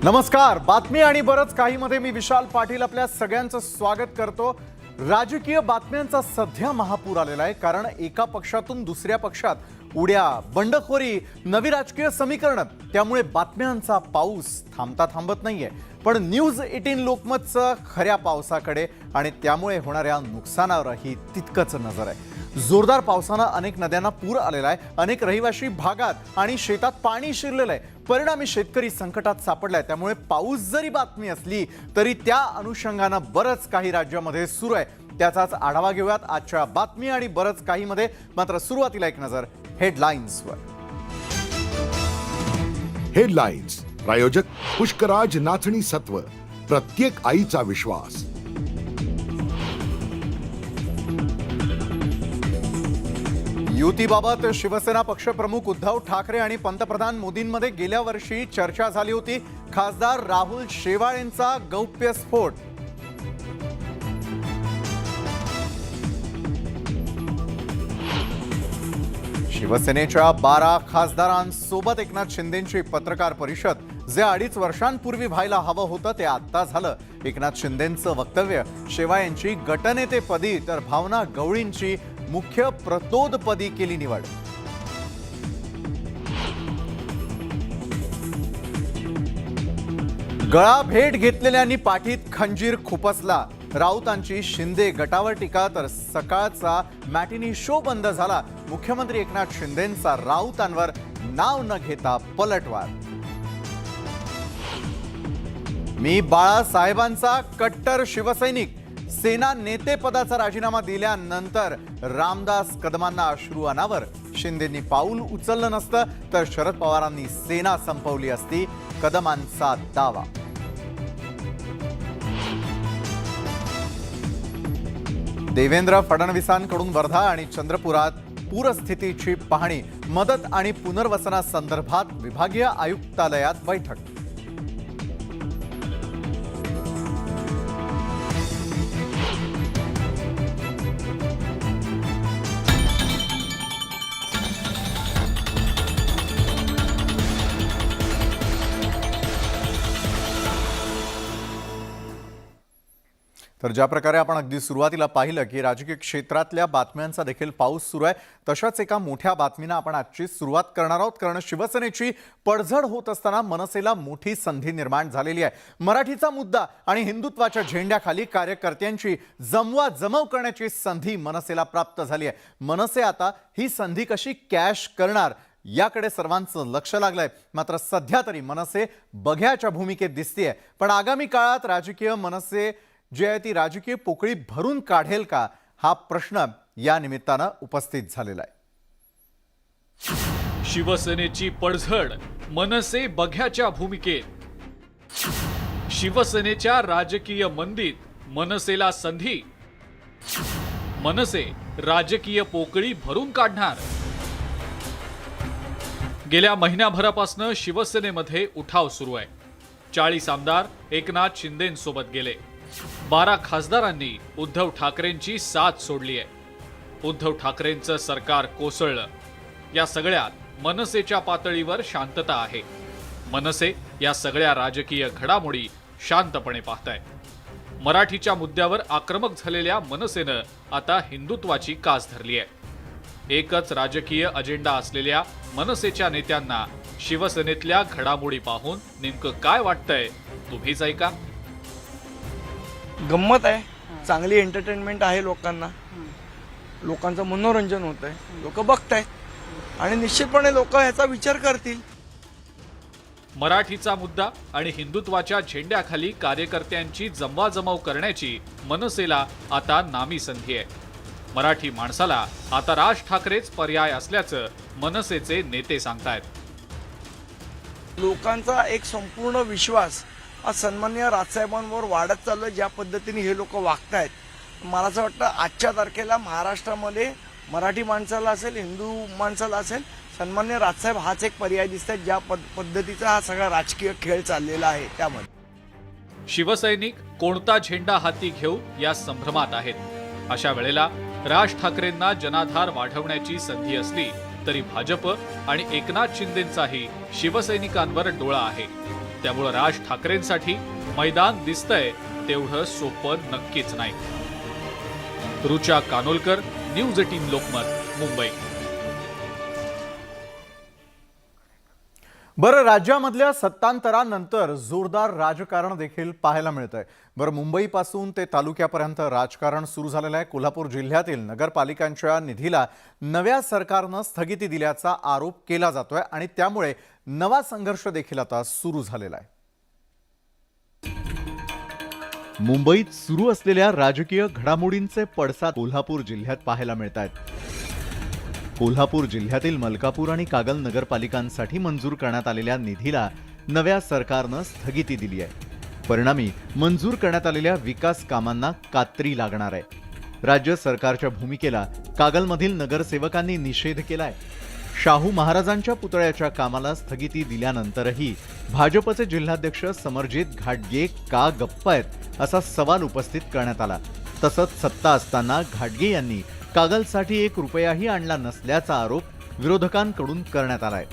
नमस्कार. बातमी आणि बरंच काही मध्ये मी विशाल पाटील आपल्या सगळ्यांचं स्वागत करतो. राजकीय बातम्यांचा सध्या महापूर आलेला आहे, कारण एका पक्षातून दुसऱ्या पक्षात उड्या, बंडखोरी, नवी राजकीय समीकरण, त्यामुळे बातम्यांचा पाऊस थांबता थांबत नाहीये. पण न्यूज 18 लोकमतचं खऱ्या पावसाकडे आणि त्यामुळे होणाऱ्या नुकसानावरही तितकंच नजर आहे. जोरदार पावसानं अनेक नद्यांना पूर आलेला आहे. अनेक रहिवासी भागात आणि शेतात पाणी शिरलेलं आहे. परिणामी शेतकरी संकटात सापडलाय. त्यामुळे पाऊस जरी बातमी असली तरी त्या अनुषंगानं बरंच काही राज्यामध्ये सुरू आहे. त्याचाच आढावा घेऊयात आजच्या बातमी आणि बरंच काही मध्ये. मात्र सुरुवातीला एक नजर हेडलाईन्सवर. हेडलाईन्स प्रायोजक पुष्कराज नाचणी सत्व, प्रत्येक आईचा विश्वास. युतीबाबत शिवसेना पक्षप्रमुख उद्धव ठाकरे आणि पंतप्रधान मोदींमध्ये गेल्या वर्षी चर्चा झाली होती. खासदार राहुल शेवाळेंचा गौप्यस्फोट. शिवसेनेच्या 12 खासदारांसोबत एकनाथ शिंदेंची पत्रकार परिषद. जे 2.5 वर्षांपूर्वी व्हायला हवं होतं ते आता झालं. एकनाथ शिंदेंचं वक्तव्य. शेवाळेंची गटनेतेपदी तर भावना गवळींची मुख्य प्रतोदपदी केली निवड. गळा भेट घेतलेल्यांनी पाठीत खंजीर खुपसला. राऊतांची शिंदे गटावर टीका, तर सकाळचा मॅटिनी शो बंद झाला. मुख्यमंत्री एकनाथ शिंदेंचा राऊतांवर नाव न घेता पलटवार. मी बाळासाहेबांचा कट्टर शिवसैनिक. सेना नेतेपदाचा राजीनामा दिल्यानंतर रामदास कदमांना अश्रू अनावर. शिंदेंनी पाऊल उचललं नसतं तर शरद पवारांनी सेना संपवली असती, कदमांचा दावा. देवेंद्र फडणवीसांकडून वर्धा आणि चंद्रपुरात पूरस्थितीची पाहणी. मदत आणि पुनर्वसनासंदर्भात विभागीय आयुक्तालयात बैठक. तर ज्या प्रकारे आपण अगदी सुरुवातीला पाहिलं की राजकीय क्षेत्रातल्या बातम्यांचा देखील पाऊस सुरू आहे, तशाच एका मोठ्या बातमीनं आपण आजची सुरुवात करणार आहोत. कारण शिवसेनेची पडझड होत असताना मनसेला मोठी संधी निर्माण झालेली आहे. मराठीचा मुद्दा आणि हिंदुत्वाच्या झेंड्याखाली कार्यकर्त्यांची जमवाजमव करण्याची संधी मनसेला प्राप्त झाली आहे. मनसे आता ही संधी कशी कॅश करणार याकडे सर्वांचं लक्ष लागलंय. मात्र सध्या तरी मनसे बघ्याच्या भूमिकेत दिसतेय. पण आगामी काळात राजकीय मनसे जी आहे ती राजकीय पोकळी भरून काढेल का, हा प्रश्न या निमित्तानं उपस्थित झालेला आहे. शिवसेनेची पडझड, मनसे बघ्याच्या भूमिकेत. शिवसेनेच्या राजकीय मंदीत मनसेला संधी. मनसे राजकीय पोकळी भरून काढणार. गेल्या महिन्याभरापासून शिवसेनेमध्ये उठाव सुरू आहे. 40 आमदार एकनाथ शिंदेंसोबत गेले. 12 खासदारांनी उद्धव ठाकरेंची साथ सोडली आहे. उद्धव ठाकरेंचं सरकार कोसळलं. या सगळ्यात मनसेच्या पातळीवर शांतता आहे. मनसे या सगळ्या राजकीय घडामोडी शांतपणे पाहताय. मराठीच्या मुद्द्यावर आक्रमक झालेल्या मनसेनं आता हिंदुत्वाची कास धरली आहे. एकच राजकीय अजेंडा असलेल्या मनसेच्या नेत्यांना शिवसेनेतल्या घडामोडी पाहून नेमकं काय वाटतंय, तुम्हीच ऐका. गंमत आहे, चांगली एंटरटेनमेंट आहे लोकांना. लोकांचं मनोरंजन होत आहे, लोक बघतायत आणि निश्चितपणे लोक ह्याचा विचार करतील. मराठीचा मुद्दा आणि हिंदुत्वाच्या झेंड्याखाली कार्यकर्त्यांची जमवाजमव करण्याची मनसेला आता नामी संधी आहे. मराठी माणसाला आता राज ठाकरेच पर्याय असल्याचं मनसेचे नेते सांगतायत. लोकांचा एक संपूर्ण विश्वास आज सन्माननीय राजसाहेबांवर वाढत चाललोय. ज्या पद्धतीने हे लोक वागतायत, मला असं वाटतं आजच्या तारखेला महाराष्ट्रामध्ये मराठी माणसाला असेल, हिंदू माणसाला असेल, सन्माननीय राजसाहेब हाच एक पर्याय दिसतात. ज्या पद्धतीचा हा सगळा राजकीय खेळ चाललेला आहे त्यामध्ये शिवसैनिक कोणता झेंडा हाती घेऊ या संभ्रमात आहेत. अशा वेळेला राज ठाकरेंना जनाधार वाढवण्याची संधी असली तरी भाजप आणि एकनाथ शिंदेंचाही शिवसैनिकांवर डोळा आहे. त्यामुळे राज ठाकरेंसाठी मैदान दिसतंय तेवढं सोपं नक्कीच नाही. रुचा कानोलकर, न्यूज 18 लोकमत, मुंबई. बरं, राज्यामधल्या सत्तांतरानंतर जोरदार राजकारण देखील पाहायला मिळतंय. बरं, मुंबईपासून ते तालुक्यापर्यंत राजकारण सुरू झालेलं आहे. कोल्हापूर जिल्ह्यातील नगरपालिकांच्या निधीला नव्या सरकारनं स्थगिती दिल्याचा आरोप केला जातोय आणि त्यामुळे नवा संघर्ष देखील आता सुरू झालेला आहे. मुंबईत सुरू असलेल्या राजकीय घडामोडींचे पडसाद कोल्हापूर जिल्ह्यात पाहायला मिळत आहेत. कोल्हापूर जिल्ह्यातील मलकापूर आणि कागल नगरपालिकांसाठी मंजूर करण्यात आलेल्या निधीला नव्या सरकारनं स्थगिती दिली आहे. परिणामी मंजूर करण्यात आलेल्या विकास कामांना कात्री लागणार आहे. राज्य सरकारच्या भूमिकेला कागलमधील नगरसेवकांनी निषेध केलाय. शाहू महाराजांच्या पुतळ्याच्या कामाला स्थगिती दिल्यानंतरही भाजपचे जिल्हाध्यक्ष समरजित घाटगे का गप्प आहेत असा सवाल उपस्थित करण्यात आला. तसंच सत्ता असताना घाटगे यांनी कागलसाठी 1 रुपयाही आणला नसल्याचा आरोप विरोधकांकडून करण्यात आलाय.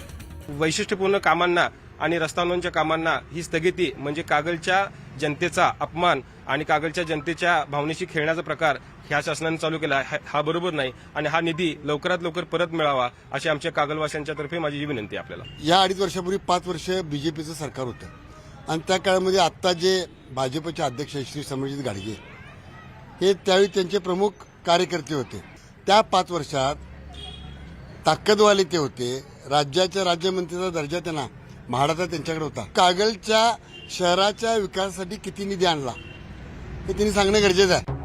वैशिष्ट्यपूर्ण कामांना आणि रस्त्यांच्या कामांना ही स्थगिती म्हणजे कागलच्या जनतेचा अपमान आणि कागलच्या जनतेच्या भावनेशी खेळण्याचा प्रकार ह्या शासनाने चालू केला हा बरोबर नाही आणि हा निधी लवकरात लवकर परत मिळावा अशी आमच्या कागलवासियांच्या तर्फे माझी विनंती आहे आपल्याला. या 2.5 वर्षापूर्वी 5 वर्ष बीजेपीचं सरकार होतं आणि त्या काळामध्ये आत्ता जे भाजपचे अध्यक्ष श्री समरजित घाटगे हे त्यावेळी त्यांचे प्रमुख कार्यकर्ते होते. त्या 5 वर्षात ताकदवाले ते होते. राज्याच्या राज्यमंत्रीचा दर्जा त्यांना म्हाडाचा त्यांच्याकडे होता. कागलच्या शहराच्या विकासासाठी किती निधी आणला हे त्यांनी सांगणं गरजेचं आहे.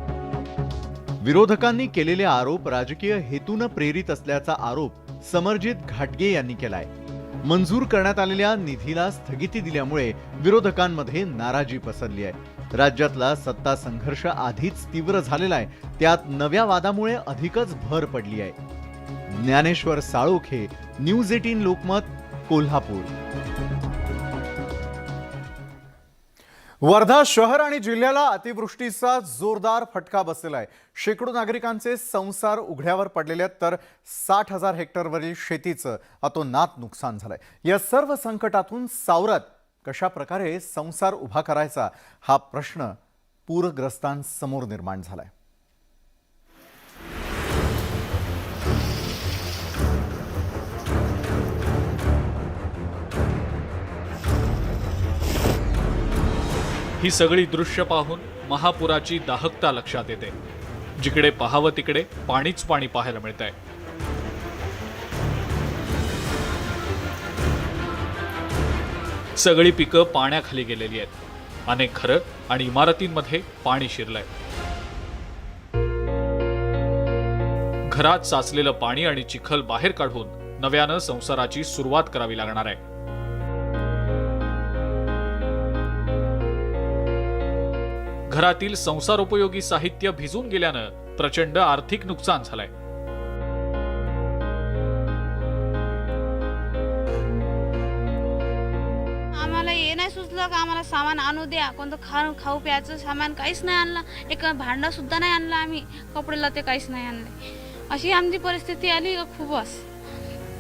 विरोधकांनी केलेले आरोप राजकीय हेतून प्रेरित असल्याचा आरोप समरजित घाटगे यांनी केलाय. मंजूर करण्यात आलेल्या निधीला स्थगिती दिल्यामुळे विरोधकांमध्ये नाराजी पसरली आहे. राज्यातला सत्ता संघर्ष आधीच तीव्र झालेला आहे, त्यात नव्या वादामुळे अधिकच भर पडली आहे. ज्ञानेश्वर साळोखे, न्यूज 18 लोकमत, कोल्हापूर. वर्धा शहर आणि जिल्ह्याला अतिवृष्टीचा जोरदार फटका बसलेला आहे. शेकडो नागरिकांचे संसार उघड्यावर पडलेले आहेत, तर 60,000 हेक्टरवरील शेतीचं अतोनात नुकसान झालंय. या सर्व संकटातून सावरत कशा प्रकारे संसार उभा करायचा हा प्रश्न पूरग्रस्तांसमोर निर्माण झालाय. ही सगळी दृश्य पाहून महापुराची दाहकता लक्षात येते. जिकडे पाहावं तिकडे पाणीच पाणी पाहायला मिळतंय. सगळी पिकं पाण्याखाली गेलेली आहेत. अनेक घरं आणि इमारतींमध्ये पाणी शिरलंय. घरात साचलेलं पाणी आणि चिखल बाहेर काढून नव्यानं संसाराची सुरुवात करावी लागणार आहे. घरातील संसारोपयोगी साहित्य भिजून गेल्यानं प्रचंड आर्थिक नुकसान झालंय. आम्हाला हे नाही सुचलं का आम्हाला सामान आणू द्या. कोणतं खाऊ प्यायचं सामान काहीच नाही आणलं. एक भांडं सुद्धा नाही आणलं आम्ही. कपडे लते काहीच नाही आणले. अशी आमची परिस्थिती आली खूपच.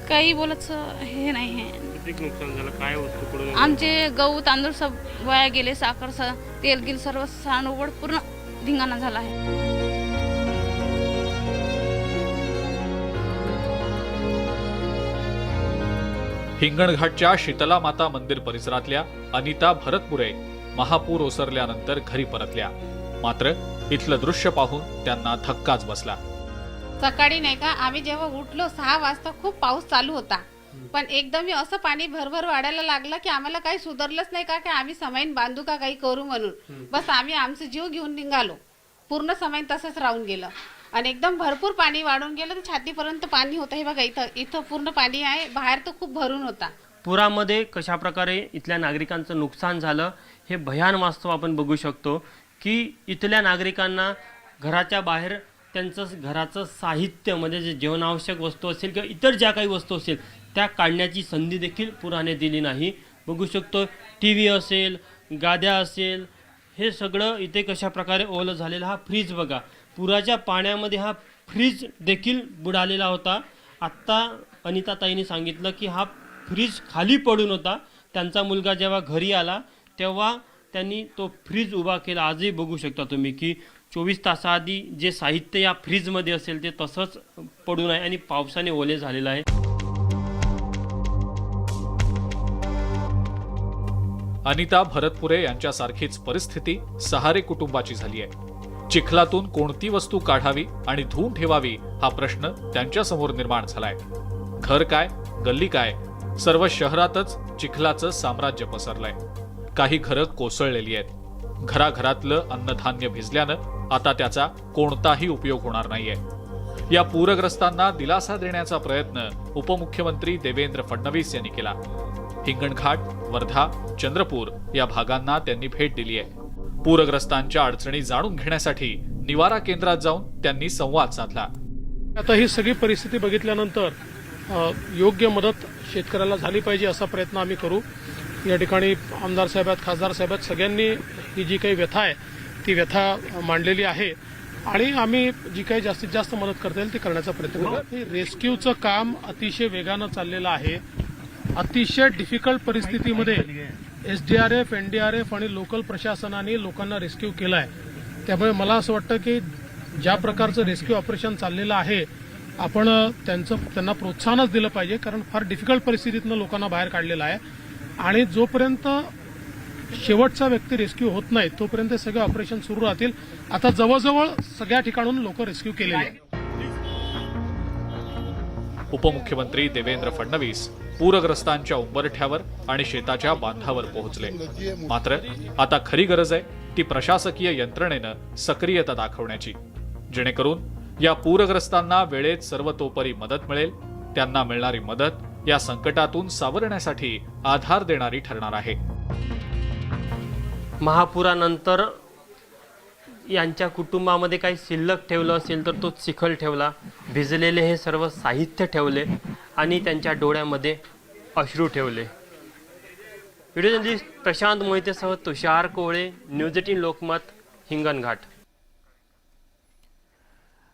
काही बोलायचं हे नाही आहे. नुकसान झालं काय वस्तू पडून आमचे गहू तांदूळ सब वाया गेले. साखर तेल गिल सर्व सांडवड पूर्ण धिंगाणा झाला आहे. हिंगणघाटच्या शीतला माता मंदिर परिसरातल्या अनिता भरतपुरे महापूर ओसरल्यानंतर घरी परतल्या. मात्र इथलं दृश्य पाहून त्यांना धक्काच बसला. सकाळी नाही का आम्ही जेव्हा उठलो 6 वाजता खूप पाऊस चालू होता. पण एकदम असं पाणी भरभर वाढायला लागलं की आम्हाला काही सुधारलंच नाही का की आम्ही समाईन बांधू का काही करू म्हणून. बस आम्ही आमचं जीव घेऊन निघालो. पूर्ण समाईन तसंच राहून गेलं आणि एकदम भरपूर पाणी वाढून गेलं. तर छातीपर्यंत पाणी होतं. हे बघा इथं पूर्ण पाणी आहे. बाहेर तर खूप भरून होता. पुरामध्ये कशा प्रकारे इथल्या नागरिकांचं नुकसान झालं हे भयान वास्तव आपण बघू शकतो की इथल्या नागरिकांना घराच्या बाहेर त्यांचं घराचं साहित्य म्हणजे जे जीवनावश्यक वस्तू असेल किंवा इतर ज्या काही वस्तू असेल त्या काढण्याची संधी देखील पुराने दिली नाही. बघू शकतो TV असेल, गाद्या असेल, हे सगळं इथे कशा प्रकारे ओलं झालेलं. हा फ्रीज बघा, पुराच्या पाण्यामध्ये हा फ्रीज देखील बुडालेला होता. आत्ता अनिताताईंनी सांगितलं की हा फ्रीज खाली पडून होता. त्यांचा मुलगा जेव्हा घरी आला तेव्हा त्यांनी तो फ्रीज उभा केला. आजही बघू शकता तुम्ही की 24 तासाआधी जे साहित्य या फ्रीजमध्ये असेल ते तसंच पडून आहे आणि पावसाने ओले झालेलं आहे. अनिता भरतपुरे यांच्यासारखीच परिस्थिती सहारे कुटुंबाची झाली आहे. चिखलातून कोणती वस्तू काढावी आणि धुवून ठेवावी हा प्रश्न त्यांच्यासमोर निर्माण झालाय. घर काय, गल्ली काय, सर्व शहरातच चिखलाचं साम्राज्य पसरलंय. काही घरं कोसळलेली आहेत. घराघरातलं अन्नधान्य भिजल्यानं आता त्याचा कोणताही उपयोग होणार नाहीये. या पूरग्रस्तांना दिलासा देण्याचा प्रयत्न उपमुख्यमंत्री देवेंद्र फडणवीस यांनी केला. हिंगणघाट, वर्धा, चंद्रपूर या भागांना त्यांनी भेट दिली आहे. पूरग्रस्तांच्या अडचणी जाणून घेण्यासाठी निवारा केंद्रात जाऊन त्यांनी संवाद साधला. आता ही सगळी परिस्थिती बघितल्यानंतर योग्य मदत शेतकऱ्याला झाली पाहिजे असा प्रयत्न आम्ही करू. या ठिकाणी आमदार साहेब आहेत, खासदार साहेब आहेत, सगळ्यांनी ही जी काही व्यथा आहे ती व्यथा मांडलेली आहे आणि आम्ही जी काही जास्तीत जास्त मदत करता येईल ती करण्याचा प्रयत्न करू. रेस्क्यूचं काम अतिशय वेगानं चाललेलं आहे. अतिशय डिफिकल्ट परिस्थितीमध्ये SDRF, NDRF आणि लोकल प्रशासनाने लोकांना रेस्क्यू केलं आहे. त्यामुळे मला असं वाटतं की ज्या प्रकारचं रेस्क्यू ऑपरेशन चाललेलं आहे आपण त्यांना प्रोत्साहनच दिलं पाहिजे, कारण फार डिफिकल्ट परिस्थितीतनं लोकांना बाहेर काढलेलं आहे आणि जोपर्यंत शेवटचा व्यक्ती रेस्क्यू होत नाही तोपर्यंत सगळे ऑपरेशन सुरू राहतील. आता जवळजवळ सगळ्या ठिकाणून लोक रेस्क्यू केलेले आहेत. उपमुख्यमंत्री देवेंद्र फडणवीस पूरग्रस्तांच्या उंबरठ्यावर आणि शेताच्या बांधावर पोहोचले. मात्र आता खरी गरज आहे ती प्रशासकीय यंत्रणेनं सक्रियता दाखवण्याची, जेणेकरून या पूरग्रस्तांना वेळेत सर्वतोपरी मदत मिळेल. त्यांना मिळणारी मदत या संकटातून सावरण्यासाठी आधार देणारी ठरणार आहे. महापुरानंतर यांच्या कुटुंबामध्ये काही शिल्लक ठेवलं असेल तर तो चिखल ठेवला, भिजलेले हे सर्व साहित्य ठेवले आणि त्यांच्या डोळ्यामध्ये अश्रू ठेवले. व्हिडिओ जर्नलिस्ट प्रशांत मोहितेसह तुषार कोळे, न्यूज 18 लोकमत, हिंगणघाट.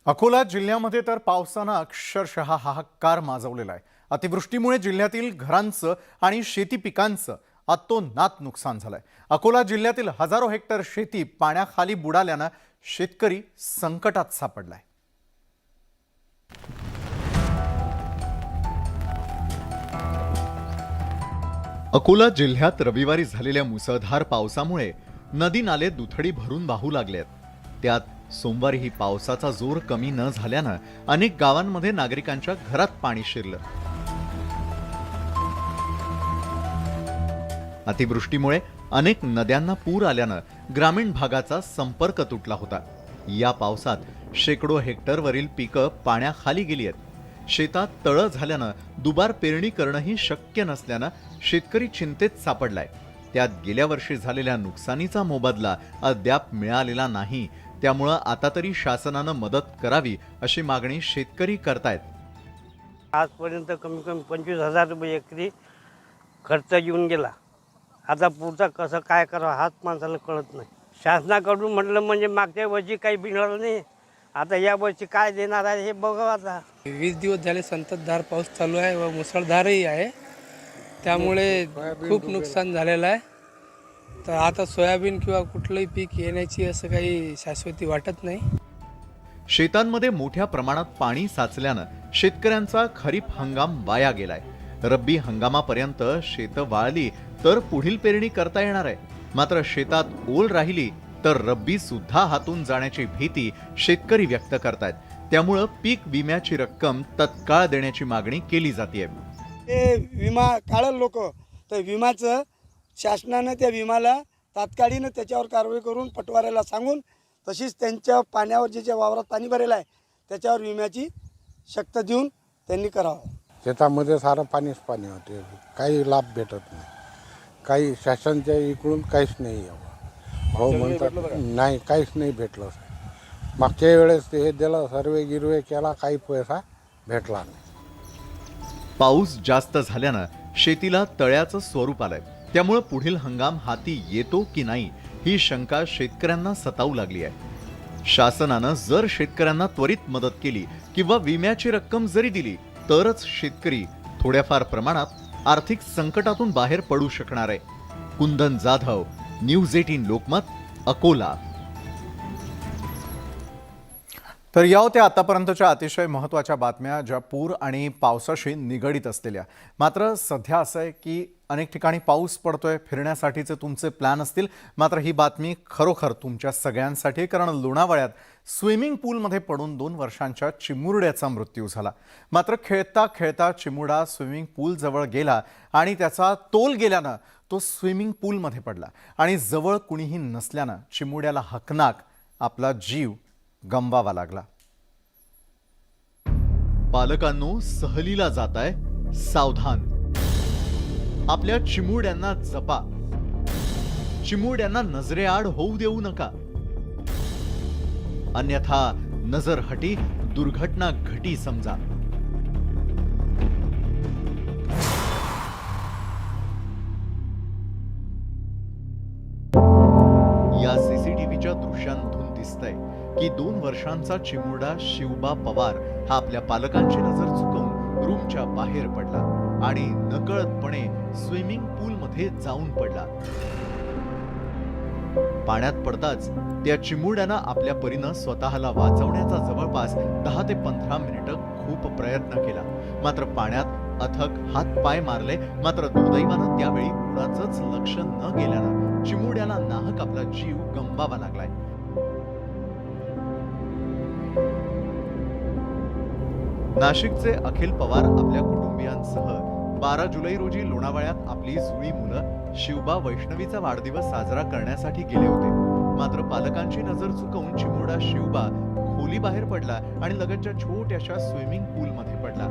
अकोला जिल्ह्यामध्ये तर पावसानं अक्षरशः हाहाकार माजवलेला आहे. अतिवृष्टीमुळे जिल्ह्यातील घरांचं आणि शेती पिकांचं अतोनात नुकसान झालंय. अकोला जिल्ह्यातील हजारो हेक्टर शेती पाण्याखाली बुडाल्यानं शेतकरी संकटात सापडलाय. अकोला जिल्ह्यात रविवारी झालेल्या मुसळधार पावसामुळे नदी नाले दुथडी भरून वाहू लागलेत. त्यात सोमवारीही पावसाचा जोर कमी न झाल्यानं अनेक गावांमध्ये नागरिकांच्या घरात पाणी शिरलं. अतिवृष्टीमुळे अनेक नद्यांना पूर आल्यानं ग्रामीण भागाचा संपर्क तुटला होता. या पावसात शेकडो हेक्टरवरील पिकं पाण्याखाली गेली आहेत. शेतात तळं झाल्यानं दुबार पेरणी करणंही शक्य नसल्यानं शेतकरी चिंतेत सापडलाय. त्यात गेल्या वर्षी झालेल्या नुकसानीचा मोबदला अद्याप मिळालेला नाही. त्यामुळं आता तरी शासनानं मदत करावी अशी मागणी शेतकरी करतायत. आजपर्यंत कमी कमी 25,000 रुपये एकरी खर्च येऊन गेला. आता पुढचा कसं काय करावं हाच माणसाला कळत नाही. शासनाकडून म्हटलं म्हणजे मागच्या वर्षी काही मिळालं नाही, आता या वर्षी काय देणार आहे हे बघावं. आता 20 दिवस झाले संततधार पाऊस चालू आहे व मुसळधारही आहे, त्यामुळे खूप नुकसान झालेलं आहे. तर आता सोयाबीन किंवा कुठलंही पीक येण्याची असं काही शाश्वती वाटत नाही. शेतांमध्ये मोठ्या प्रमाणात पाणी साचल्यानं शेतकऱ्यांचा खरीप हंगाम वाया गेलाय. रब्बी हंगामापर्यंत शेतं वाळली तर पुढील पेरणी करता येणार आहे. मात्र शेतात ओल राहिली तर रब्बी सुद्धा हातून जाण्याची भीती शेतकरी व्यक्त करतायत. त्यामुळं पीक विम्याची रक्कम तत्काळ देण्याची मागणी केली जाते. ते विमा काढल लोक तर विमाचं शासनानं त्या विमाला तात्काळीनं त्याच्यावर कारवाई करून पटवाऱ्याला सांगून तशीच त्यांच्या पाण्यावर जे वावरात पाणी भरेलं आहे त्याच्यावर विम्याची शक्त देऊन त्यांनी करावं. शेतामध्ये सारं पाणीच पाणी होते, काही लाभ भेटत नाही. काही शासनाच्या इकडून काहीच नाही. हो म्हणतात नाही, काहीच नाही भेटलं. मागच्या वेळेस हे दिलं, सर्वे गिरवे केला, काही पैसा भेटला नाही. पाऊस जास्त झाल्यानं शेतीला तळ्याचं स्वरूप आलंय. त्यामुळे पुढील हंगाम हाती येतो की नाही ही शंका शेतकऱ्यांना सतावू लागली आहे. शासनानं जर शेतकऱ्यांना त्वरित मदत केली किंवा विम्याची रक्कम जरी दिली तरच शेतकरी थोड्याफार प्रमाणात आर्थिक संकटातून बाहेर पडू शकणार आहे. कुंदन जाधव, न्यूज 18 लोकमत, अकोला. तर या होत्या आतापर्यंतच्या अतिशय महत्त्वाच्या बातम्या, ज्या पूर आणि पावसाशी निगडीत असलेल्या. मात्र सध्या असं आहे की अनेक ठिकाणी पाऊस पडतोय, फिरण्यासाठीचे तुमचे प्लॅन असतील. मात्र ही बातमी खरोखर तुमच्या सगळ्यांसाठी, कारण लोणावळ्यात स्विमिंग पूलमध्ये पडून 2 वर्षांच्या चिमुरड्याचा मृत्यू झाला. मात्र खेळता खेळता चिमुरडा स्विमिंग पूलजवळ गेला आणि त्याचा तोल गेल्यानं तो स्विमिंग पूलमध्ये पडला आणि जवळ कुणीही नसल्यानं चिमुरड्याला हकनाक आपला जीव गमवावा लागला. पालकांनो, सहलीला जाताय, सावधान. आपल्या चिमुरड्यांना जपा. चिमुरड्यांना नजरेआड होऊ देऊ नका, अन्यथा नजर हटी दुर्घटना घटी समजा. या सीसीटीव्हीच्या दृश्यांमधून दिसतंय की 2 वर्षांचा चिमुरडा शिवबा पवार हा आपल्या पालकांची नजर चुकवून रूमच्या बाहेर पडला आणि नकळतपणे स्विमिंग पूलमध्ये जाऊन पडला. पाण्यात पडताच त्या चिमुरड्यानं आपल्या परीनं स्वतःला वाचवण्याचा जवळपास 10 ते 15 मिनिटं खूप प्रयत्न केला. मात्र पाण्यात अथक हात-पाय मारले. मात्र दुर्दैवानं त्यावेळी कुणाचंच लक्ष न गेल्यानं चिमुरड्याला नाहक आपला जीव गमवावा लागलाय. नाशिकचे अखिल पवार आपल्या कुटुंबियांसह 12 जुलै रोजी लोणावळ्यात आपली जुळी मुलं शिवबा वैष्णवीचा वाढदिवस साजरा करण्यासाठी गेले होते. मात्र पालकांची नजर चुकवून चिमुरडा शिवबा खोलीबाहेर पडला आणि लगतच्या छोट्याशा स्विमिंग पूलमध्ये पडला.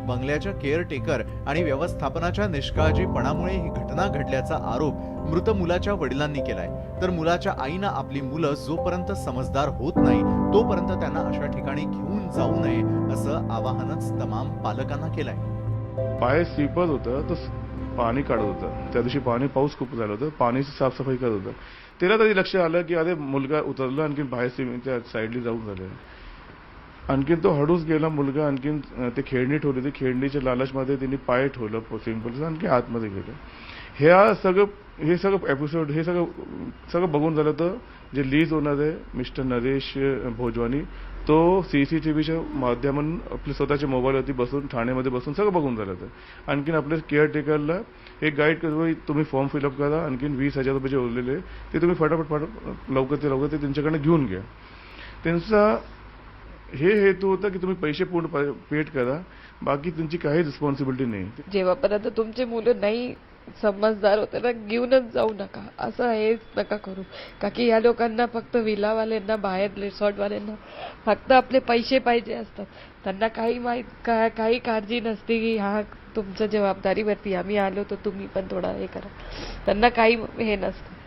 बंगल्याच्या केअरटेकर आणि व्यवस्थापनाच्या निष्काळजीपणामुळे ही घटना घडल्याचा आरोप मृत मुलाच्या वडिलांनी केलाय. तर मुलाच्या आईनं आपली मुलं जोपर्यंत समजदार होत नाही तोपर्यंत त्यांना अशा ठिकाणी घेऊन जाऊ नये असं आवाहनच तमाम पालकांना केलंय. पाय स्लिपत होतं तर पाणी काढत होतं. त्या दिवशी पाऊस खूप झालं होतं, पाण्याची साफसफाई करत होतं. त्याला तरी लक्ष आलं की अरे मुलगा उतरला, आणखी बाहेर स्विमिंगच्या साईडली जाऊन झाले. आणखीन तो हळूच गेला मुलगा. आणखीन ते खेळणी ठेवली होती, खेळणीच्या लालचमध्ये त्यांनी पाय ठेवलं स्विमिंग पूलचं, आणखी आतमध्ये गेलं. हे सगळं एपिसोड हे सगळं बघून झालं. तर जे लीज ओनर आहे मिस्टर नरेश भोजवानी, तो सीसीटीव्हीच्या माध्यमातून आपल्या स्वतःच्या मोबाईलवरती बसून ठाण्यामध्ये बसून सगळं बघून झालं. तर आणखीन आपल्या केअरटेकरला एक गाईड करतो, तुम्ही फॉर्म फिलअप करा, आणखीन 20,000 रुपये जे उरलेले ते तुम्ही फटाफट लवकर ते त्यांच्याकडे घेऊन घ्या. त्यांचा हे हेतू होता की तुम्ही पैसे पूर्ण पेड करा, बाकी त्यांची काही रिस्पॉन्सिबिलिटी नाही. जेव्हापर्यंत तुमचे मुलं नाही समजदार होते ना, घेऊनच जाऊ नका. असं हेच नका करू, का की या लोकांना फक्त विलावाल्यांना, बाहेर रिसॉर्टवाल्यांना फक्त आपले पैसे पाहिजे असतात. त्यांना काही काळजी नसते की हा तुमच्या जबाबदारीवरती आम्ही आलो तर तुम्ही पण थोडा हे करा. त्यांना काही हे नसतं.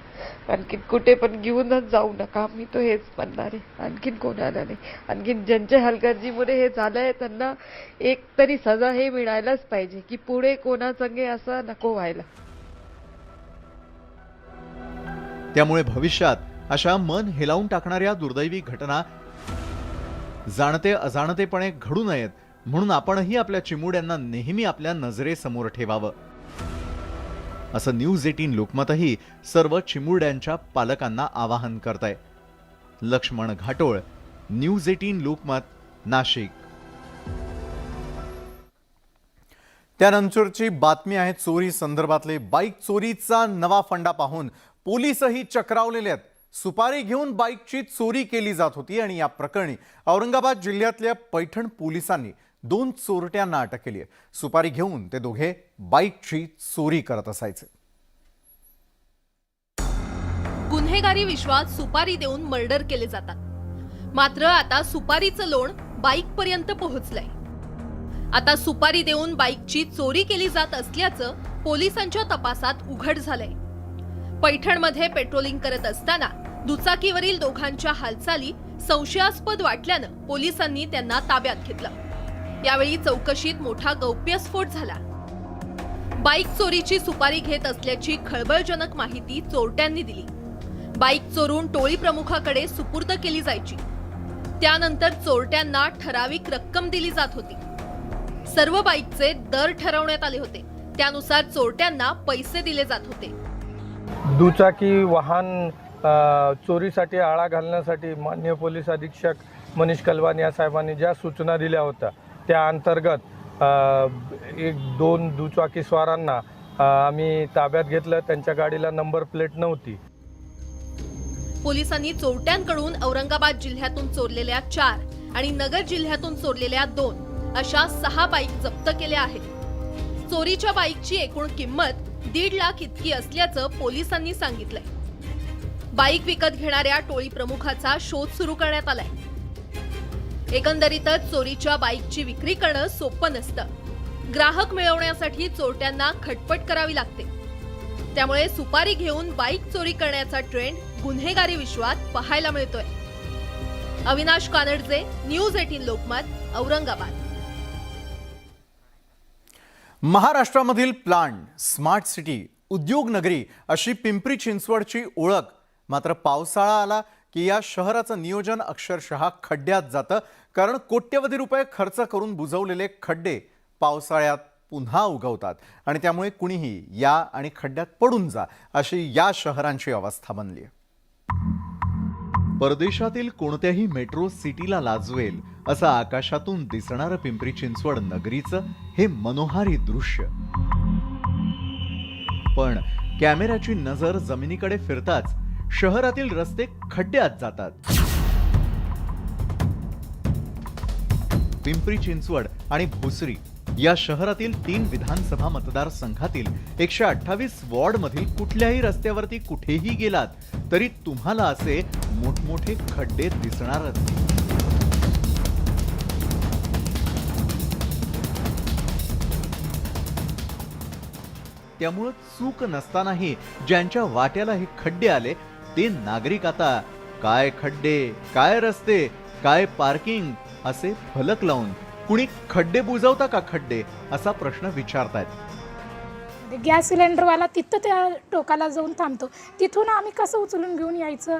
आणखीन कुठे पण घेऊनच जाऊ नका. मी तो हेच म्हणणार आहे, आणखीन कोणाला नाही. आणखीन ज्यांच्या हलगर्जीमुळे हे झालंय त्यांना एक तरी सजा हे मिळायलाच पाहिजे की पुढे कोणासंगे असं नको व्हायला. त्यामुळे भविष्यात अशा मन हेलावून टाकणाऱ्या दुर्दैवी घटना जाणते अजाणतेपणे घडू नयेत म्हणून आपणही आपल्या चिमुरड्यांना नेहमी आपल्या नजरेसमोर ठेवावं, असं न्यूज 18 लोकमतही सर्व चिमुरड्यांच्या पालकांना आवाहन करतंय. लक्ष्मण घाटोळ, न्यूज 18 लोकमत, नाशिक. त्यानंतरची बातमी आहे चोरी संदर्भातले. बाईक चोरीचा नवा फंडा पाहून पोलीसही चक्रावलेले आहेत. सुपारी घेऊन बाईकची चोरी केली जात होती आणि या प्रकरणी औरंगाबाद जिल्ह्यातल्या पैठण पोलिसांनी 2 चोरट्यांना अटक केली आहे. सुपारी घेऊन ते दोघे बाईकची चोरी करत असायचे. गुन्हेगारी विश्वात सुपारी देऊन मर्डर केले जातात. मात्र आता सुपारीचं लोण बाईक पर्यंत पोहोचलंय. आता सुपारी देऊन बाईकची चोरी केली जात असल्याचं पोलिसांच्या तपासात उघड झालंय. पैठणमध्ये पेट्रोलिंग करत असताना दुचाकीवरील दोघांच्या हालचाली संशयास्पद वाटल्यानं पोलिसांनी त्यांना ताब्यात घेतलं. यावेळी चौकशीत मोठा गौप्यस्फोट झाला. बाईक चोरीची सुपारी घेत असल्याची खळबळजनक माहिती चोरट्यांनी दिली. बाईक चोरून टोळी प्रमुखाकडे सुपूर्द केली जायची. त्यानंतर चोरट्यांना ठराविक रक्कम दिली जात होती. सर्व बाईकचे दर ठरवण्यात आले होते. त्यानुसार चोरट्यांना पैसे दिले जात होते. दुचाकी वाहन चोरीसाठी आळा घालण्यासाठी माननीय पोलीस अधीक्षक मनीष कलवान या साहेबांनी ज्या सूचना दिल्या होत्या त्या अंतर्गत 1-2 दुचाकी स्वारांना आम्ही ताब्यात घेतलं. त्यांच्या गाडीला नंबर प्लेट नव्हती. पोलिसांनी चोरट्यांकडून औरंगाबाद जिल्ह्यातून चोरलेल्या 4 आणि नगर जिल्ह्यातून चोरलेल्या 2 अशा 6 बाईक जप्त केल्या आहेत. चोरीच्या बाईकची एकूण किंमत 1.5 लाख इतकी असल्याचं पोलिसांनी सांगितलंय. बाईक विकत घेणाऱ्या टोळी प्रमुखाचा शोध सुरू करण्यात आलाय. एकंदरीतच चोरीच्या बाईकची विक्री करणं सोपं नसतं. ग्राहक मिळवण्यासाठी चोरट्यांना खटपट करावी लागते. त्यामुळे सुपारी घेऊन बाईक चोरी करण्याचा ट्रेंड गुन्हेगारी विश्वात पाहायला मिळतोय. अविनाश कानडजे, न्यूज 18 लोकमत, औरंगाबाद. महाराष्ट्रामधील प्लांट, स्मार्ट सिटी, उद्योग नगरी अशी पिंपरी चिंचवडची ओळख. मात्र पावसाळा आला की या शहराचं नियोजन अक्षरशः खड्ड्यात जातं. कारण कोट्यवधी रुपये खर्च करून बुजवलेले खड्डे पावसाळ्यात पुन्हा उगवतात आणि त्यामुळे कुणीही या आणि खड्ड्यात पडून जा अशी या शहरांची अवस्था बनली आहे. परदेशातील कोणत्याही मेट्रो सिटीला लाजवेल असं आकाशातून दिसणारं पिंपरी चिंचवड नगरीचं हे मनोहारी दृश्य. पण कॅमेऱ्याची नजर जमिनीकडे फिरताच शहरातील रस्ते खड्ड्यात जातात. पिंपरी चिंचवड आणि भोसरी या शहरातील 3 विधानसभा मतदारसंघातील 128 वॉर्डमधील कुठल्याही रस्त्यावरती कुठेही गेलात तरी तुम्हाला असे मोठमोठे खड्डे दिसणारच. त्यामुळे चूक नसतानाही ज्यांच्या वाट्याला हे खड्डे आले ते नागरिक आता काय खड्डे, काय रस्ते, काय पार्किंग असे फलक लावून कुणी खड्डे बुजवता का खड्डे असा प्रश्न विचारतायत. गॅस सिलेंडरवाला तिथं त्या टोकाला जाऊन थांबतो. तिथून आम्ही कसं उचलून घेऊन यायचं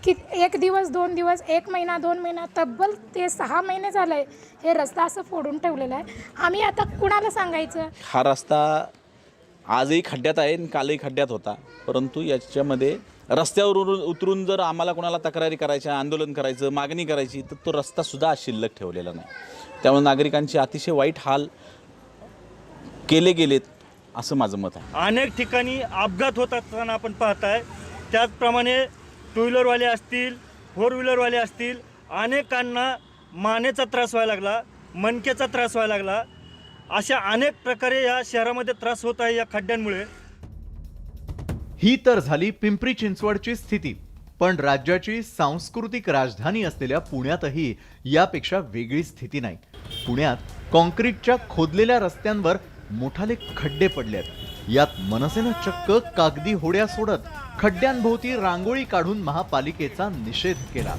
की 1 दिवस 2 दिवस 1 महिना 2 महिना तब्बल ते 6 महिने झालंय हे रस्ता असं फोडून ठेवलेला आहे. आम्ही आता कुणाला सांगायचं. हा रस्ता आजही खड्ड्यात आहे आणि कालही खड्ड्यात होता. परंतु याच्यामध्ये रस्त्यावर उतरून जर आम्हाला कोणाला तक्रारी करायच्या, आंदोलन करायचं, मागणी करायची तर तो रस्ता सुद्धा शिल्लक ठेवलेला नाही. त्यामुळे नागरिकांचे अतिशय वाईट हाल केले गेलेत असं माझं मत आहे. अनेक ठिकाणी अपघात होत असताना आपण पाहताय. त्याचप्रमाणे 2 व्हीलरवाले असतील, 4 व्हीलरवाले असतील, अनेकांना मानेचा त्रास व्हायला लागला, मणक्याचा त्रास व्हायला लागला. अशा अनेक प्रकारे या शहरामध्ये त्रास होत आहे या खड्ड्यांमुळे. ही तर झाली पिंपरी चिंचवडची स्थिती. पण राज्याची सांस्कृतिक राजधानी असलेल्या पुण्यातही यापेक्षा वेगळी स्थिती नाही. पुण्यात कॉन्क्रीटच्या खोदलेल्या रस्त्यांवर मोठाले खड्डे पडलेत. यात मनसेनं चक्क कागदी होड्या सोडत खड्ड्यांभोवती रांगोळी काढून महापालिकेचा निषेध केला.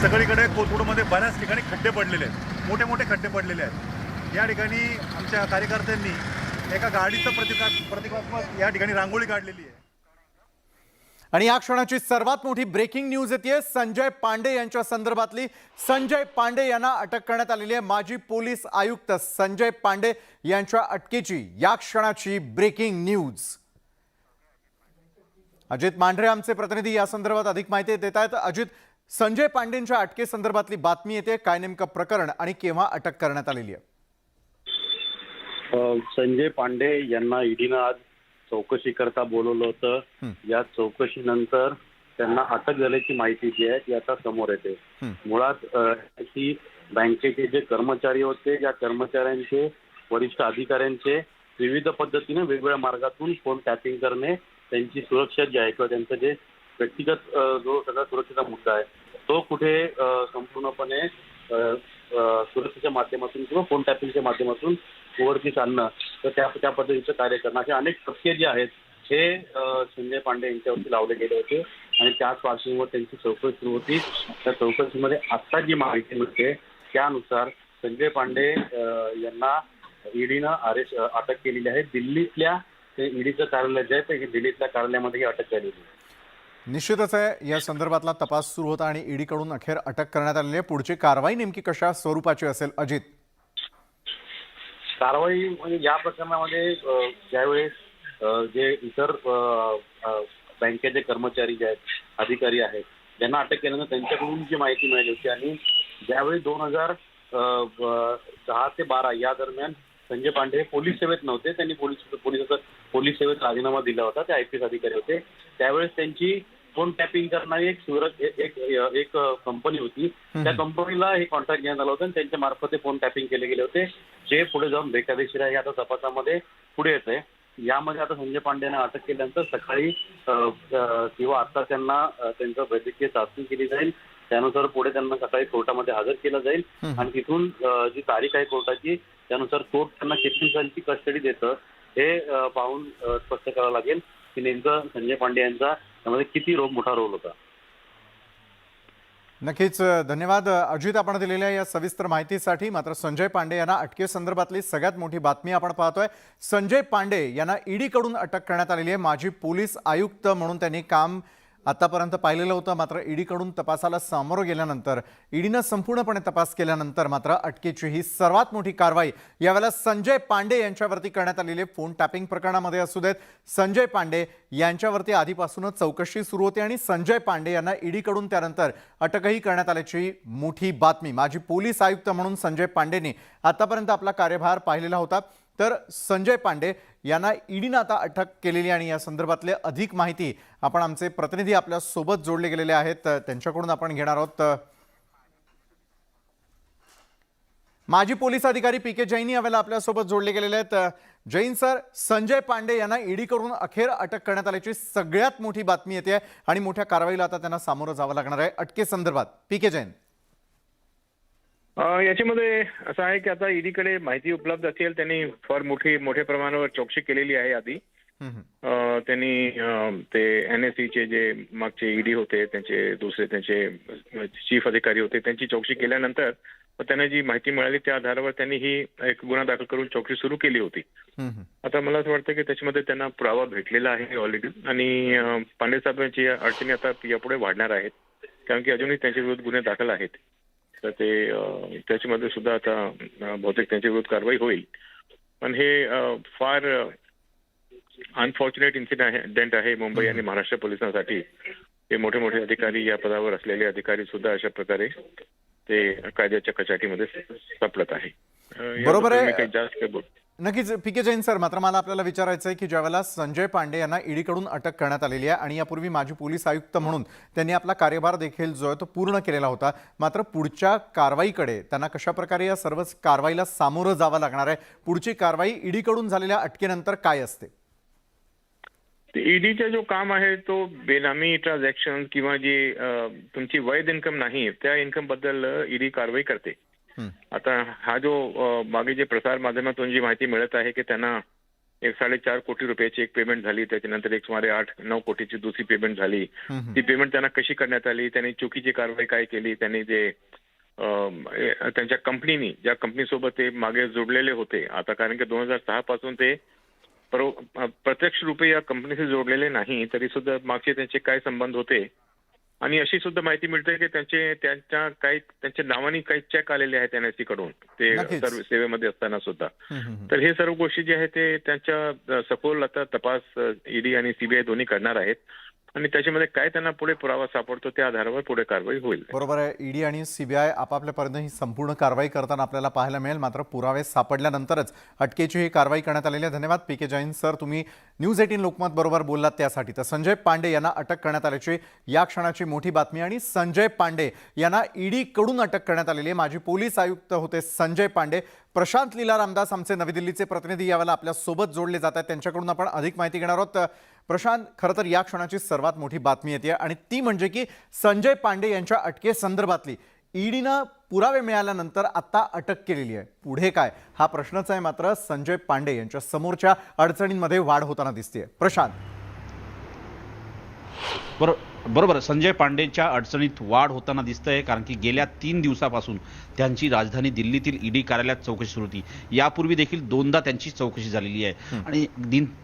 सगळीकडे कोथरूडमध्ये बऱ्याच ठिकाणी खड्डे पडलेले आहेत, मोठे मोठे खड्डे पडलेले आहेत. या ठिकाणी आमच्या कार्यकर्त्यांनी एका गाडीचं प्रतिकात्मक या ठिकाणी रांगोळी काढलेली आहे. आणि या क्षणाची सर्वात मोठी ब्रेकिंग न्यूज येते संजय पांडे यांच्या संदर्भातली. संजय पांडे यांना अटक करण्यात आलेली आहे. माजी पोलीस आयुक्त संजय पांडे यांच्या अटकेची या क्षणाची ब्रेकिंग न्यूज. अजित मांढरे आमचे प्रतिनिधी या संदर्भात अधिक माहिती देत आहेत. अजित, संजय पांडेंच्या अटकेसंदर्भातली बातमी येते, काय नेमकं प्रकरण आणि केव्हा अटक करण्यात आलेली आहे? संजय पांडे यांना ईडीनं आज चौकशी करता बोलवलं होतं. या चौकशीनंतर त्यांना अटक झाल्याची माहिती जी आहे ती आता समोर येते. मुळात बँकेचे जे कर्मचारी होते, या कर्मचाऱ्यांचे वरिष्ठ अधिकाऱ्यांचे विविध पद्धतीने वेगवेगळ्या मार्गातून फोन टॅपिंग करणे, त्यांची सुरक्षा जी आहे किंवा त्यांचं जे व्यक्तिगत जो सगळा सुरक्षेचा मुद्दा आहे तो कुठे संपूर्णपणे सुरक्षेच्या माध्यमातून किंवा फोन टॅपिंगच्या माध्यमातून उघडकीस आणणं, तर त्या पद्धतीचं कार्य करणं, असे अनेक तथ्य जे आहेत हे संजय पांडे यांच्यावरती लावले गेले होते आणि त्याच पार्श्वभूमीवर त्यांची चौकशी सुरू होती. त्या चौकशीमध्ये आता जी माहिती मिळते त्यानुसार संजय पांडे यांना ईडीनं अटक केलेली आहे. दिल्लीतल्या ईडीचं कार्यालय जे आहे ते दिल्लीतल्या कार्यालयामध्ये ही अटक झालेली आहे. निश्चितच आहे, या संदर्भातला तपास सुरू होता आणि ईडीकडून अखेर अटक करण्यात आलेली आहे. पुढची कारवाई नेमकी कशा स्वरूपाची असेल अजित? कारवाई म्हणजे या प्रकरणामध्ये ज्यावेळेस जे इतर बँकेचे कर्मचारी जे आहेत, अधिकारी आहेत, ज्यांना अटक केल्यानंतर त्यांच्याकडून जी माहिती मिळाली होती आणि ज्यावेळी 2010 ते 12 या दरम्यान संजय पांडे हे पोलीस सेवेत नव्हते, त्यांनी पोलीस सेवेत राजीनामा दिला होता, ते IPS अधिकारी होते. त्यावेळेस त्यांची फोन टॅपिंग करणारी एक कंपनी होती, त्या कंपनीला हे कॉन्ट्रॅक्ट देण्यात आलं होतं आणि त्यांच्या मार्फत फोन टॅपिंग केले गेले होते, जे पुढे जाऊन बेकायदेशीर आहे. आता तपासामध्ये पुढे येत आहे. यामध्ये आता संजय पांडेंना अटक केल्यानंतर सकाळी किंवा आता त्यांना त्यांचं वैद्यकीय चाचणी केली जाईल. त्यानुसार पुढे त्यांना सकाळी कोर्टामध्ये हजर केलं जाईल आणि तिथून जी तारीख आहे कोर्टाची त्यानुसार कोर्ट त्यांना किती दिवसांची कस्टडी देतं हे पाहून स्पष्ट करावं लागेल की नेमकं संजय पांडे यांचा त्यामध्ये किती मोठा रोल होता. नक्कीच धन्यवाद अजित, आपण दिलेल्या या सविस्तर माहितीसाठी. मात्र संजय पांडे यांना अटकेसंदर्भातली सगळ्यात मोठी बातमी आपण पाहतोय. संजय पांडे यांना ईडीकडून अटक करण्यात आलेली आहे. माजी पोलीस आयुक्त म्हणून त्यांनी काम आतापर्यंत पाहिलेलं होतं. मात्र ईडीकडून तपासाला सामोरं गेल्यानंतर, ईडीनं संपूर्णपणे तपास केल्यानंतर मात्र अटकेची ही सर्वात मोठी कारवाई यावेळेला संजय पांडे यांच्यावरती करण्यात आलेली फोन टॅपिंग प्रकरणामध्ये असू देत. संजय पांडे यांच्यावरती आधीपासूनच चौकशी सुरू होती आणि संजय पांडे यांना ईडीकडून त्यानंतर अटकही करण्यात आल्याची मोठी बातमी. माजी पोलीस आयुक्त म्हणून संजय पांडेंनी आतापर्यंत आपला कार्यभार पाहिलेला होता. तर संजय पांडे यांना ईडीनं आता अटक केलेली आणि या संदर्भातले अधिक माहिती आपण आमचे प्रतिनिधी आपल्या सोबत जोडले गेलेले आहेत, त्यांच्याकडून आपण घेणार आहोत. माजी पोलीस अधिकारी PK जैन यावेळेला आपल्यासोबत जोडले गेलेले आहेत. जैन सर, संजय पांडे यांना ईडीकडून अखेर अटक करण्यात आल्याची सगळ्यात मोठी बातमी येते आणि मोठ्या कारवाईला आता त्यांना सामोरं जावं लागणार आहे. अटकेसंदर्भात PK जैन. याच्यामध्ये असं आहे की आता ईडीकडे माहिती उपलब्ध असेल, त्यांनी फार मोठ्या प्रमाणावर चौकशी केलेली आहे आधी. त्यांनी ते NSE जे मागचे ईडी होते, त्यांचे चीफ अधिकारी होते, त्यांची चौकशी केल्यानंतर त्यांना जी माहिती मिळाली त्या आधारावर त्यांनी ही एक गुन्हा दाखल करून चौकशी सुरू केली होती. आता मला असं वाटतं की त्याच्यामध्ये त्यांना पुरावा भेटलेला आहे ऑलरेडी आणि पांडे साहेबांची अडचणी आता यापुढे वाढणार आहेत, कारण की अजूनही त्यांच्या विरुद्ध गुन्हे दाखल आहेत. तर ते त्याच्यामध्ये सुद्धा आता बहुतेक त्यांच्या विरुद्ध कारवाई होईल. पण हे फार अनफॉर्च्युनेट इन्सिडेंट आहे मुंबई आणि महाराष्ट्र पोलिसांसाठी. हे मोठे अधिकारी, या पदावर असलेले अधिकारी सुद्धा अशा प्रकारे ते कायद्याच्या कचाटीमध्ये सापडत आहे. बरोबर आहे, नक्कीच PK जैन सर. मात्र मला आपल्याला विचारायचं आहे की ज्यावेळेला संजय पांडे यांना ईडीकडून अटक करण्यात आलेली आहे आणि यापूर्वी माजी पोलीस आयुक्त म्हणून त्यांनी आपला कार्यभार देखील जो आहे तो पूर्ण केलेला होता, मात्र पुढच्या कारवाईकडे त्यांना कशा प्रकारे या सर्व कारवाईला सामोरं जावं लागणार आहे? पुढची कारवाई ईडीकडून झालेल्या अटकेनंतर काय असते? ईडीचा जो काम आहे तो बेनामी ट्रान्झॅक्शन किंवा जी तुमची वैध इन्कम नाही त्या इन्कम बद्दल ईडी कारवाई करते. आता हा जो मागे जे प्रसार माध्यमातून जी माहिती मिळत आहे की त्यांना 1.5 कोटी रुपयाची एक पेमेंट झाली, त्याच्यानंतर एक सुमारे 8-9 कोटीची दुसरी पेमेंट झाली. ती पेमेंट त्यांना कशी करण्यात आली, त्यांनी चुकीची कारवाई काय केली, त्यांनी जे त्यांच्या कंपनीनी ज्या कंपनीसोबत ते मागे जोडलेले होते, आता कारण की 2006 पासून ते प्रत्यक्ष रूपे या कंपनीशी जोडलेले नाही, तरी सुद्धा मागचे त्यांचे काय संबंध होते. आणि अशी सुद्धा माहिती मिळते की त्यांच्या नावाने काही चेक आलेले आहेत NSE कडून ते सेवेमध्ये असताना सुद्धा. तर हे सर्व गोष्टी जे आहेत ते त्यांच्या सखोल आता तपास ईडी आणि CBI दोन्ही करणार आहेत आणि त्याच्यामध्ये काय त्यांना पुढे पुरावा सापडतो त्या आधारावर पुढे कारवाई होईल. बरोबर आहे, ईडी आणि CBI आपापल्या परीने ही संपूर्ण कारवाई करताना आपल्याला पाहायला मिळेल. मात्र पुरावे सापडल्यानंतरच अटकेची ही कारवाई करण्यात आलेली आहे. धन्यवाद PK जैन सर, तुम्ही न्यूज 18 लोकमत बरोबर बोललात त्यासाठी. तर संजय पांडे यांना अटक करण्यात आल्याची या क्षणाची मोठी बातमी आणि संजय पांडे यांना ईडीकडून अटक करण्यात आलेली आहे. माजी पोलीस आयुक्त होते संजय पांडे. प्रशांत लीला रामदास आमचे नवी दिल्लीचे प्रतिनिधी यावेळेला आपल्या सोबत जोडले जात आहेत, त्यांच्याकडून आपण अधिक माहिती घेणार आहोत. प्रशांत, खरं तर या क्षणाची सर्वात मोठी बातमी येते आणि ती म्हणजे की संजय पांडे यांच्या अटकेसंदर्भातली ईडीनं पुरावे मिळाल्यानंतर आता अटक केलेली आहे. पुढे काय हा प्रश्नच आहे. मात्र संजय पांडे यांच्या समोरच्या अडचणींमध्ये वाढ होताना दिसते. प्रशांत. बरोबर, संजय पांडेच्या अडचणीत वाढ होताना दिसतंय, कारण की गेल्या 3 दिवसापासून त्यांची राजधानी दिल्लीतील ईडी कार्यालयात चौकशी सुरू होती. यापूर्वी देखील 2दा त्यांची चौकशी झालेली आहे आणि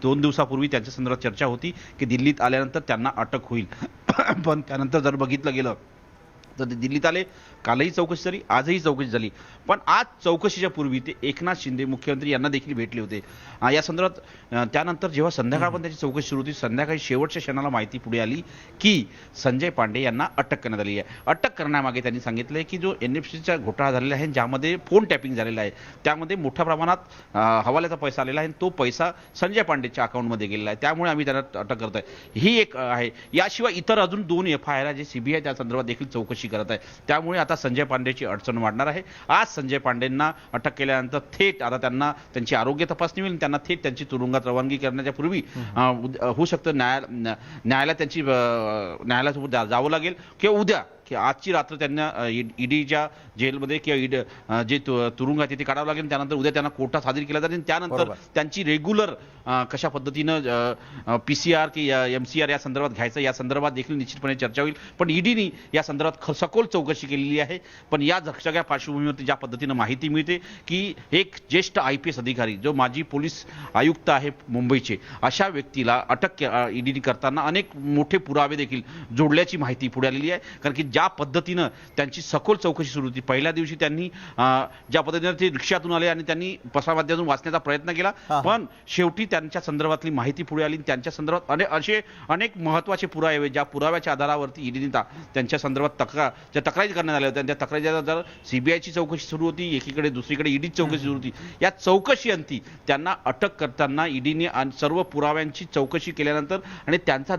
2 दिवसापूर्वी त्यांच्या संदर्भात चर्चा होती की दिल्लीत आल्यानंतर त्यांना अटक होईल. पण त्यानंतर जर बघितलं गेलं तर ते दिल्लीत आले, कालही चौकशी झाली, आजही चौकशी झाली. पण आज चौकशीच्या पूर्वी ते एकनाथ शिंदे मुख्यमंत्री यांना देखील भेटले होते. या संदर्भात त्यानंतर जेव्हा संध्याकाळ पण त्याची चौकशी सुरू होती, संध्याकाळी शेवटच्या क्षणाला माहिती पुढे आली की संजय पांडे यांना अटक करण्यात आली आहे. अटक करण्यामागे त्यांनी सांगितलं की जो NFCचा घोटाळा झालेला आहे, ज्यामध्ये फोन टॅपिंग झालेला आहे, त्यामध्ये मोठ्या प्रमाणात हवाल्याचा पैसा आलेला आहे, तो पैसा संजय पांडेच्या अकाउंटमध्ये गेलेला आहे, त्यामुळे आम्ही त्यांना अटक करत आहे. ही एक आहे. याशिवाय इतर अजून 2 FIR जे CBI त्या संदर्भात देखील चौकशी करत आहे. त्यामुळे आता संजय पांडेची अडचण वाढणार आहे. आज संजय पांडेंना अटक केल्यानंतर थेट आता त्यांना त्यांची आरोग्य तपासणी होईल, त्यांना थेट त्यांची तुरुंगात रवानगी करण्याच्या पूर्वी होऊ शकतं न्यायालयासोबत जावं लागेल किंवा उद्या की आजची रात्र त्यांना ईडीच्या जेलमध्ये किंवा जे तुरुंगात तिथे काढावं लागेल. त्यानंतर उद्या त्यांना कोर्टात हजर केलं जाईल. त्यानंतर त्यांची रेग्युलर कशा पद्धतीनं PCR की MCR या संदर्भात घ्यायचं या संदर्भात देखील निश्चितपणे चर्चा होईल. पण ईडीनी या संदर्भात सखोल चौकशी केलेली आहे. पण या सगळ्या पार्श्वभूमीवरती ज्या पद्धतीनं माहिती मिळते की एक ज्येष्ठ IPS अधिकारी जो माजी पोलीस आयुक्त आहे मुंबईचे, अशा व्यक्तीला अटक ईडीने करताना अनेक मोठे पुरावे देखील जोडल्याची माहिती पुढे आलेली आहे. कारण की ज्या पद्धतीनं त्यांची सखोल चौकशी सुरू होती, पहिल्या दिवशी त्यांनी ज्या पद्धतीनं ते रिक्षातून आले आणि त्यांनी प्रसारमाध्यमातून वाचण्याचा प्रयत्न केला, पण शेवटी त्यांच्या संदर्भातली माहिती पुढे आली. त्यांच्या संदर्भात असे अनेक महत्त्वाचे पुरावे, ज्या पुराव्याच्या आधारावरती ईडीने त्यांच्या संदर्भात तक्रारी करण्यात आल्या होत्या. त्या तक्रारीच्या आधारावर CBIची चौकशी सुरू होती, एकीकडे दुसरीकडे ईडीची चौकशी सुरू होती. या चौकशी अंती त्यांना अटक करताना ईडीने सर्व पुराव्यांची चौकशी केल्यानंतर आणि त्यांचा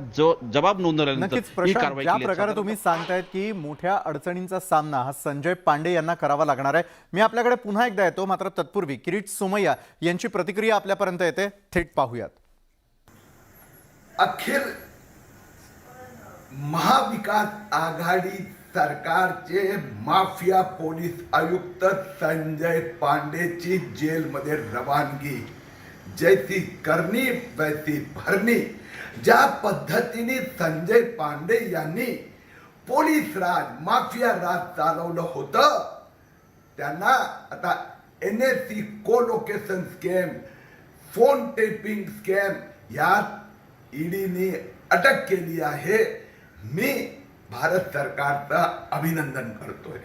जबाब नोंदवल्यानंतर ही कारवाई ज्या केली. प्रकारे तुम्ही सांगतायत की मोठ्या अडचणींचा सामना हा संजय पांडे यांना करावा लागणार आहे. मी आपल्याकडे पुन्हा एकदा येतो, मात्र तत्पूर्वी किरीट सोमय्या यांची प्रतिक्रिया आपल्यापर्यंत येते, थेट पाहूयात. अखेर महाविकास आघाडी सरकारचे माफिया पोलीस आयुक्त संजय पांडेची जेलमध्ये रवानगी. जैसी करनी वैसी भरणी. ज्या पद्धतीने संजय पांडे यांनी पोलीस राज, माफिया राज चालवलं होतं, त्यांना आता NSC colocation scam, phone tapping scam यात ईडीने अटक केली आहे. मी भारत सरकारचं अभिनंदन करतोय.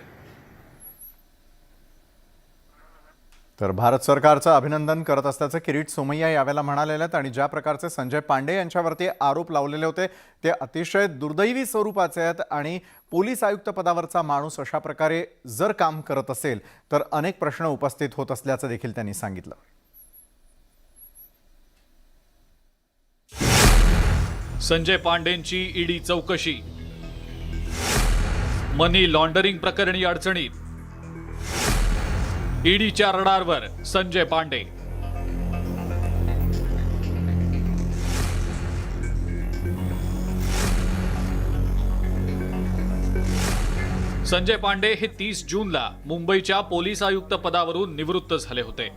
तर भारत सरकारचं अभिनंदन करत असल्याचं किरीट सोमय्या यावेळेला म्हणालेले आहेत. आणि ज्या प्रकारचे संजय पांडे यांच्यावरती आरोप लावलेले होते ते अतिशय दुर्दैवी स्वरूपाचे आहेत. आणि पोलीस आयुक्त पदावरचा माणूस अशा प्रकारे जर काम करत असेल तर अनेक प्रश्न उपस्थित होत असल्याचं देखील त्यांनी सांगितलं. संजय पांडेंची ईडी चौकशी. मनी लॉन्डरिंग प्रकरणी अडचणीत. ईडीच्या रडारवर संजय पांडे. संजय पांडे हे 30 जूनला मुंबईच्या पोलीस आयुक्त पदावरून निवृत्त झाले होते.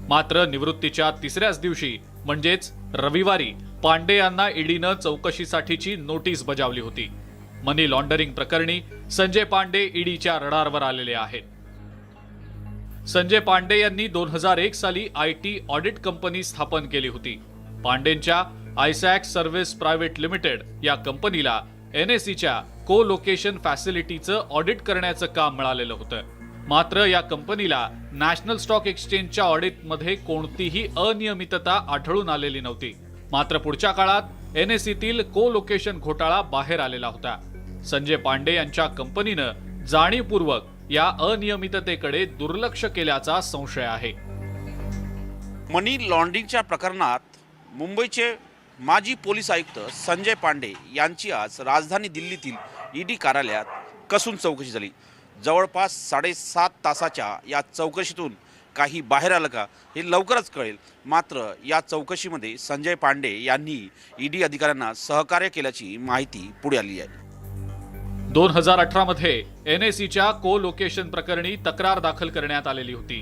मात्र निवृत्तीच्या तिसऱ्याच दिवशी म्हणजेच रविवारी पांडे यांना ईडीनं चौकशीसाठीची नोटीस बजावली होती. मनी लॉन्डरिंग प्रकरणी संजय पांडे ईडीच्या रडारवर आलेले आहेत. संजय पांडे यांनी 2001 साली IT ऑडिट कंपनी स्थापन केली होती. पांडेंच्या आयसॅक सर्व्हिस प्रायव्हेट लिमिटेड या कंपनीला NSCच्या को लोकेशन फॅसिलिटीचं ऑडिट करण्याचं काम मिळालेलं होतं. मात्र या कंपनीला नॅशनल स्टॉक एक्सचेंजच्या ऑडिटमध्ये कोणतीही अनियमितता आढळून आलेली नव्हती. मात्र पुढच्या काळात NSCतील को लोकेशन घोटाळा बाहेर आलेला होता. संजय पांडे यांच्या कंपनीनं जाणीवपूर्वक या अनियमिततेकडे दुर्लक्ष केल्याचा संशय आहे. मनी लॉन्ड्रिंगच्या प्रकरणात मुंबईचे माजी पोलीस आयुक्त संजय पांडे यांची आज राजधानी दिल्लीतील ईडी कार्यालयात कसून चौकशी झाली. जवळपास 7.5 तासाच्या या चौकशीतून काही बाहेर आलं का हे लवकरच कळेल. मात्र या चौकशीमध्ये संजय पांडे यांनी ईडी अधिकाऱ्यांना सहकार्य केल्याची माहिती पुढे आली आहे. 2018 मध्ये NSCच्या को लोकेशन प्रकरणी तक्रार दाखल करण्यात आलेली होती.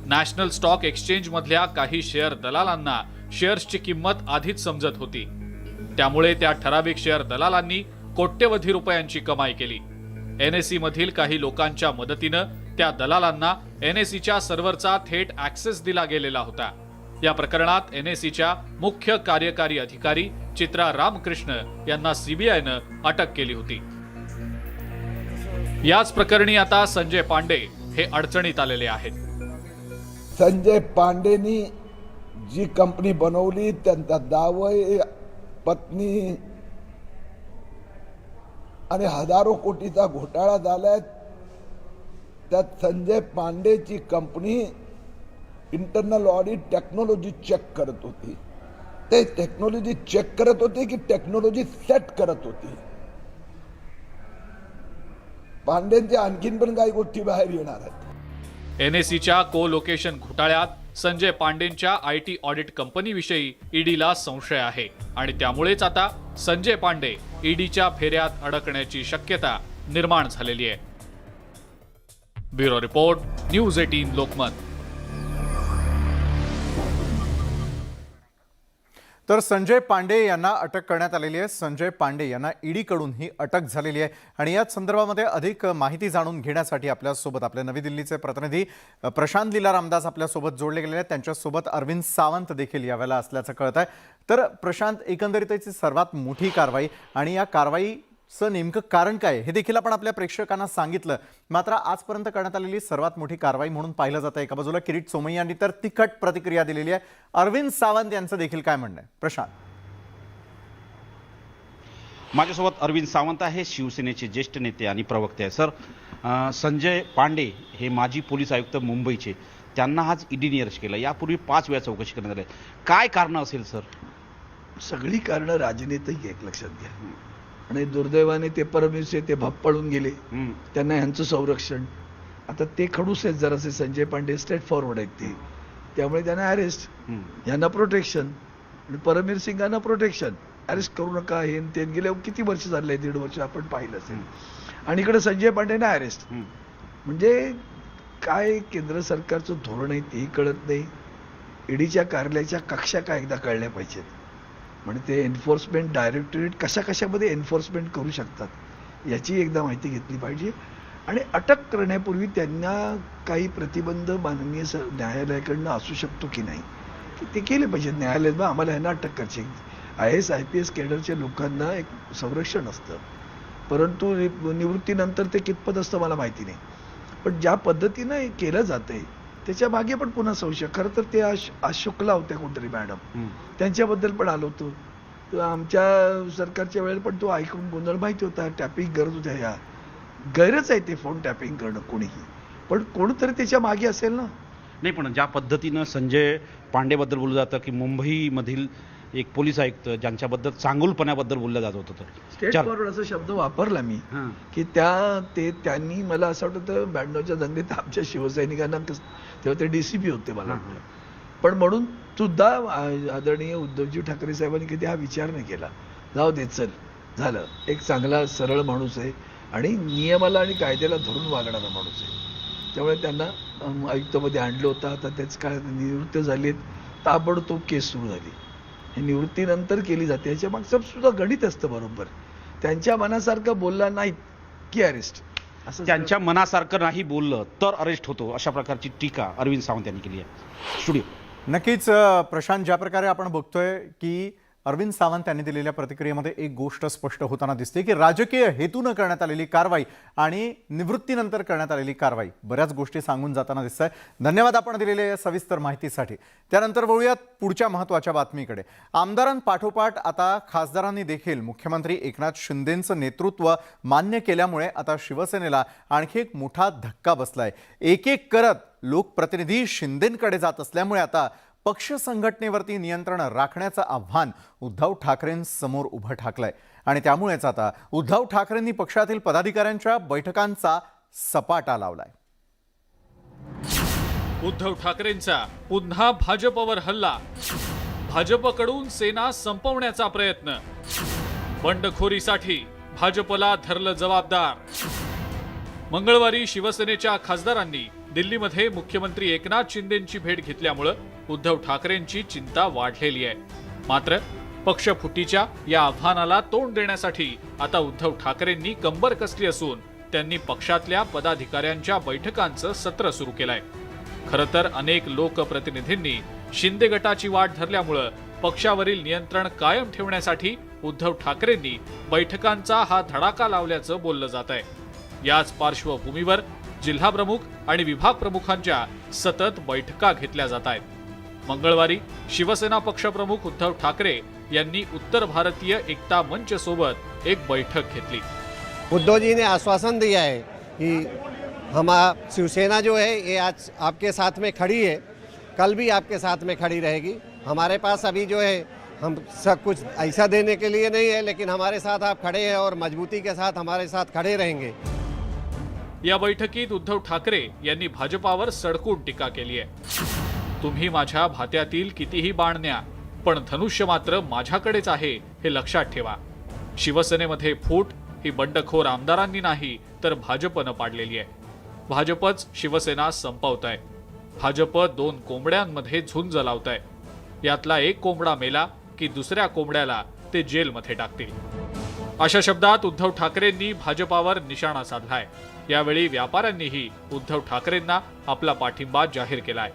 नॅशनल स्टॉक एक्सचेंज मधल्या काही शेअर दलालांना शेअर्सची किंमत आधीच समजत होती. त्यामुळे त्या ठराविक शेअर दलालांनी कोट्यवधी रुपयांची कमाई केली. NSC मधील काही लोकांच्या मदतीनं त्या दलालांना NSCच्या सर्व्हरचा थेट ऍक्सेस दिला गेलेला होता. या प्रकरणात NACच्या मुख्य कार्यकारी अधिकारी चित्रा रामकृष्ण यांना CBIनं अटक केली होती. याच प्रकरणी आता संजय पांडे हे अडचणीत आलेले आहेत. संजय पांडेनी जी कंपनी बनवली त्यांचा दावय पत्नी आणि हजारो कोटीचा घोटाळा झालाय. त्यात संजय पांडेची कंपनी इंटरनल ऑडिट टेक्नॉलॉजी चेक करत होती. ते टेक्नॉलॉजी चेक करत होती की टेक्नॉलॉजी सेट करत होती. पांडेंच्या आणखीन पण काही गोष्टी बाहेर येणार आहेत. NACच्या को-लोकेशन घोटाळ्यात संजय पांडेंच्या IT ऑडिट कंपनीविषयी ईडीला संशय आहे आणि त्यामुळेच आता संजय पांडे ईडीच्या फेऱ्यात अडकण्याची शक्यता निर्माण झालेली आहे. Bureau report, news 18 Lokmat. तर संजय पांडे यांना अटक करण्यात आलेली आहे. संजय पांडे यांना ईडीकडून ही अटक झालेली आहे आणि याच संदर्भामध्ये अधिक माहिती जाणून घेण्यासाठी आपल्यासोबत आपले नवी दिल्लीचे प्रतिनिधी प्रशांत लीला रामदास आपल्यासोबत जोडले गेलेले आहेत. त्यांच्यासोबत अरविंद सावंत देखील यावेळेला असल्याचं कळत आहे. तर प्रशांत, एकंदरीतची सर्वात मोठी कारवाई आणि या कारवाईचं नेमकं कारण काय हे देखील आपण आपल्या प्रेक्षकांना सांगितलं. मात्र आजपर्यंत करण्यात आलेली सर्वात मोठी कारवाई म्हणून पाहिलं जातं. एका बाजूला किरीट सोमय्या यांनी तर तिखट प्रतिक्रिया दिलेली आहे. अरविंद सावंत यांचं देखील काय म्हणणं आहे? प्रशांत. माझ्यासोबत अरविंद सावंत आहे, शिवसेनेचे ज्येष्ठ नेते आणि प्रवक्ते आहे. सर, संजय पांडे हे माजी पोलीस आयुक्त मुंबईचे, त्यांना आज ईडीने अरेस्ट केलं. यापूर्वी 5 वेळा चौकशी करण्यात आली. काय कारण असेल सर? सगळी कारणं राजनीतिक एक लक्षात घ्या. आणि दुर्दैवाने ते परमेश्वर ते भाप पळून गेले. त्यांना ह्यांचं संरक्षण. आता ते खडूस आहेत जरासे. संजय पांडे स्ट्रेट फॉरवर्ड आहेत ते, त्यामुळे त्यांना अरेस्ट, यांना प्रोटेक्शन आणि परमवीर सिंगांना प्रोटेक्शन. अरेस्ट करू नका हे ते. गेले किती वर्ष झाले? 1.5 वर्ष आपण पाहिलं असेल. आणि इकडे संजय पांडेंना अरेस्ट. म्हणजे काय केंद्र सरकारचं धोरण आहे तेही कळत नाही. ईडीच्या कार्यालयाच्या कक्षा काय एकदा कळल्या पाहिजेत. म्हणजे ते एन्फोर्समेंट डायरेक्टरेट कशामध्ये एन्फोर्समेंट करू शकतात याची एकदा माहिती घेतली पाहिजे. आणि अटक करण्यापूर्वी त्यांना काही प्रतिबंध माननीय न्यायालयाकडनं असू शकतो की नाही ते केले पाहिजे. न्यायालयात आम्हाला ह्यांना अटक करायची. IAS IPS कॅडरच्या लोकांना एक संरक्षण असतं, परंतु निवृत्तीनंतर ते कितपत असतं मला माहिती नाही. पण ज्या पद्धतीनं केलं जातंय त्याच्या मागे पण पुन्हा संशय. खरं तर ते आज शुक्ला होत्या कोणतरी मॅडम, त्यांच्याबद्दल पण आलो होतो. आमच्या सरकारच्या वेळेला पण तो ऐकून गोंधळ माहिती होता. टॅपिंग करत होत्या. ह्या गैरच आहे ते फोन टॅपिंग करणं कोणीही, पण कोणतरी त्याच्या मागे असेल ना. नाही, पण ज्या पद्धतीनं संजय पांडेबद्दल बोललं जातं की मुंबईमधील एक पोलीस आयुक्त ज्यांच्याबद्दल चांगुलपणाबद्दल बोललं जात होतं, स्टेट फॉरवर्ड असा शब्द वापरला मी की त्यांनी मला असं वाटतं 92च्या दंगलीत आमच्या शिवसैनिकांना, तेव्हा ते DCP होते मला वाटतं, पण म्हणून सुद्धा आदरणीय उद्धवजी ठाकरे साहेबांनी कधी हा विचार नाही केला. जाऊ दे, चल झालं. एक चांगला सरळ माणूस आहे आणि नियमाला आणि कायद्याला धरून वागणारा माणूस आहे. त्यामुळे त्यांना आयुक्तमध्ये आणलं होतं. आता त्याच काळात निवृत्त झालेत. ताबडतोब केस सुरू झाली. ही निवृत्तीनंतर केली जाते. याच्या मागचं सुद्धा गणित असतं बरोबर. त्यांच्या मनासारखं बोलला नाही की अरेस्ट. असं त्यांच्या मनासारखं नाही बोललं तर अरेस्ट होतो, अशा प्रकारची टीका अरविंद सावंत यांनी केली आहे. स्टुडिओ. नक्कीच प्रशांत, ज्या प्रकारे आपण बघतोय की अरविंद सावंत यांनी दिलेल्या प्रतिक्रियेमध्ये एक गोष्ट स्पष्ट होताना दिसते की राजकीय हेतूनं करण्यात आलेली कारवाई आणि निवृत्तीनंतर करण्यात आलेली कारवाई बऱ्याच गोष्टी सांगून जाताना दिसत आहे. धन्यवाद आपण दिलेल्या या सविस्तर माहितीसाठी. त्यानंतर वळूयात पुढच्या महत्त्वाच्या बातमीकडे. आमदारांपाठोपाठ आता खासदारांनी देखील मुख्यमंत्री एकनाथ शिंदेंचं नेतृत्व मान्य केल्यामुळे आता शिवसेनेला आणखी एक मोठा धक्का बसलाय. एक एक करत लोकप्रतिनिधी शिंदेंकडे जात असल्यामुळे आता पक्ष संघटनेवरती नियंत्रण राखण्याचं आव्हान उद्धव ठाकरेंसमोर उभं ठाकलंय आणि त्यामुळेच आता उद्धव ठाकरेंनी पक्षातील पदाधिकाऱ्यांच्या बैठकांचा सपाटा लावलाय. उद्धव ठाकरेंचा पुन्हा भाजपवर हल्ला. भाजपकडून सेना संपवण्याचा प्रयत्न. बंडखोरीसाठी भाजपला धरलं जबाबदार. मंगळवारी शिवसेनेच्या खासदारांनी दिल्लीमध्ये मुख्यमंत्री एकनाथ शिंदेंची भेट घेतल्यामुळे उद्धव ठाकरेंची चिंता वाढलेली आहे. मात्र पक्षफुटीच्या या आव्हानाला तोंड देण्यासाठी आता उद्धव ठाकरेंनी कंबर कसली असून त्यांनी पक्षातल्या पदाधिकाऱ्यांच्या बैठकांचं सत्र सुरू केलंय. खरं तर अनेक लोकप्रतिनिधींनी शिंदे गटाची वाट धरल्यामुळं पक्षावरील नियंत्रण कायम ठेवण्यासाठी उद्धव ठाकरेंनी बैठकांचा हा धडाका लावल्याचं बोललं जात आहे. याच पार्श्वभूमीवर जिल्हा प्रमुख आणि विभाग प्रमुखांच्या सतत बैठका घेतल्या जात आहेत. मंगळवारी शिवसेना पक्षप्रमुख उद्धव ठाकरे यांनी उत्तर भारतीय एकता मंच सोबत एक बैठक घेतली. उद्धव जी ने आश्वासन दिया है कि हम शिवसेना जो है ये आज आपके साथ में खड़ी है, कल भी आपके साथ में खड़ी रहेगी. हमारे पास अभी जो है हम सब कुछ ऐसा देने के लिए नहीं है, लेकिन हमारे साथ आप खड़े हैं और मजबूती के साथ हमारे साथ खड़े रहेंगे. या बैठकीत उद्धव ठाकरे यांनी भाजपावर सडकून टीका केली आहे. तुम्ही माझ्या भात्यातील कितीही बाण न्या, पण धनुष्य मात्र माझ्याकडेच आहे हे लक्षात ठेवा. शिवसेनेमध्ये फूट ही बंडखोर आमदारांनी नाही तर भाजपनं पाडलेली आहे. भाजपच शिवसेना संपवत आहे. भाजप 2 कोंबड्यांमध्ये झुंज लावत आहे. यातला एक कोंबडा मेला की दुसऱ्या कोंबड्याला ते जेलमध्ये टाकतील. अशा शब्दात उद्धव ठाकरेंनी भाजपावर निशाणा साधलाय. यावेळी व्यापाऱ्यांनीही उद्धव ठाकरेंना आपला पाठिंबा जाहीर केलाय.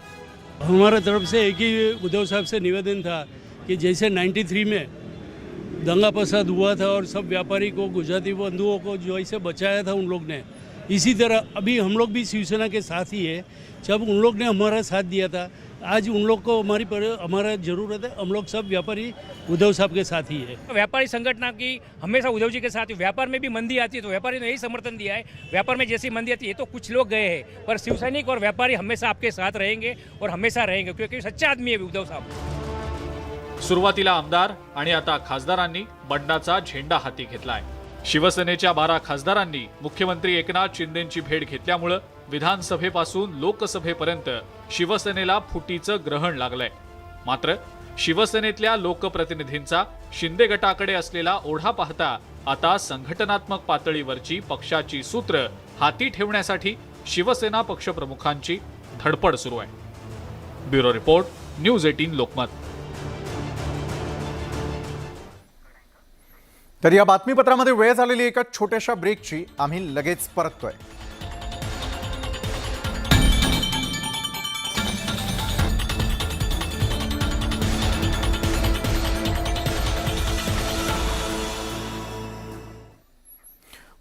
हमारा तरफ से एक ही उद्धव साहब से निवेदन था कि जैसे 93 में दंगा फसाद हुआ था और सब व्यापारी को, गुजराती बंधुओं को जो ऐसे बचाया था उन लोग ने, इसी तरह अभी हम लोग भी शिवसेना के साथ ही है. जब उन लोग ने हमारा साथ दिया था, आज उन लोग को हमारा ज़रूरत है. हम लोग सब व्यापारी उद्धव साहब के साथ ही है. व्यापारी संगठन की हमेशा उद्धव जी के साथ ही. व्यापार में भी मंदी आती है तो व्यापारी ने यही समर्थन दिया है. व्यापार में जैसी मंदी आती है तो कुछ लोग गए हैं, पर शिवसैनिक और व्यापारी हमेशा आपके साथ रहेंगे और हमेशा रहेंगे, क्योंकि सच्चा आदमी है उद्धव साहब. सुरुवातीला आमदार आणि आता खासदारांनी बंडाचा झेंडा हाती घेतलाय. शिवसेनेच्या 12 खासदारांनी मुख्यमंत्री एकनाथ शिंदेंची भेट घेतल्यामुळं विधानसभेपासून लोकसभेपर्यंत शिवसेनेला फुटीचं ग्रहण लागलंय. मात्र शिवसेनेतल्या लोकप्रतिनिधींचा शिंदे गटाकडे असलेला ओढा पाहता आता संघटनात्मक पातळीवरची पक्षाची सूत्र हाती ठेवण्यासाठी शिवसेना पक्षप्रमुखांची धडपड सुरू आहे. Bureau report, news 18 Lokmat. तर या बातमीपत्रामध्ये वेळ झालेली एका छोट्याशा ब्रेकची. आम्ही लगेच परततोय.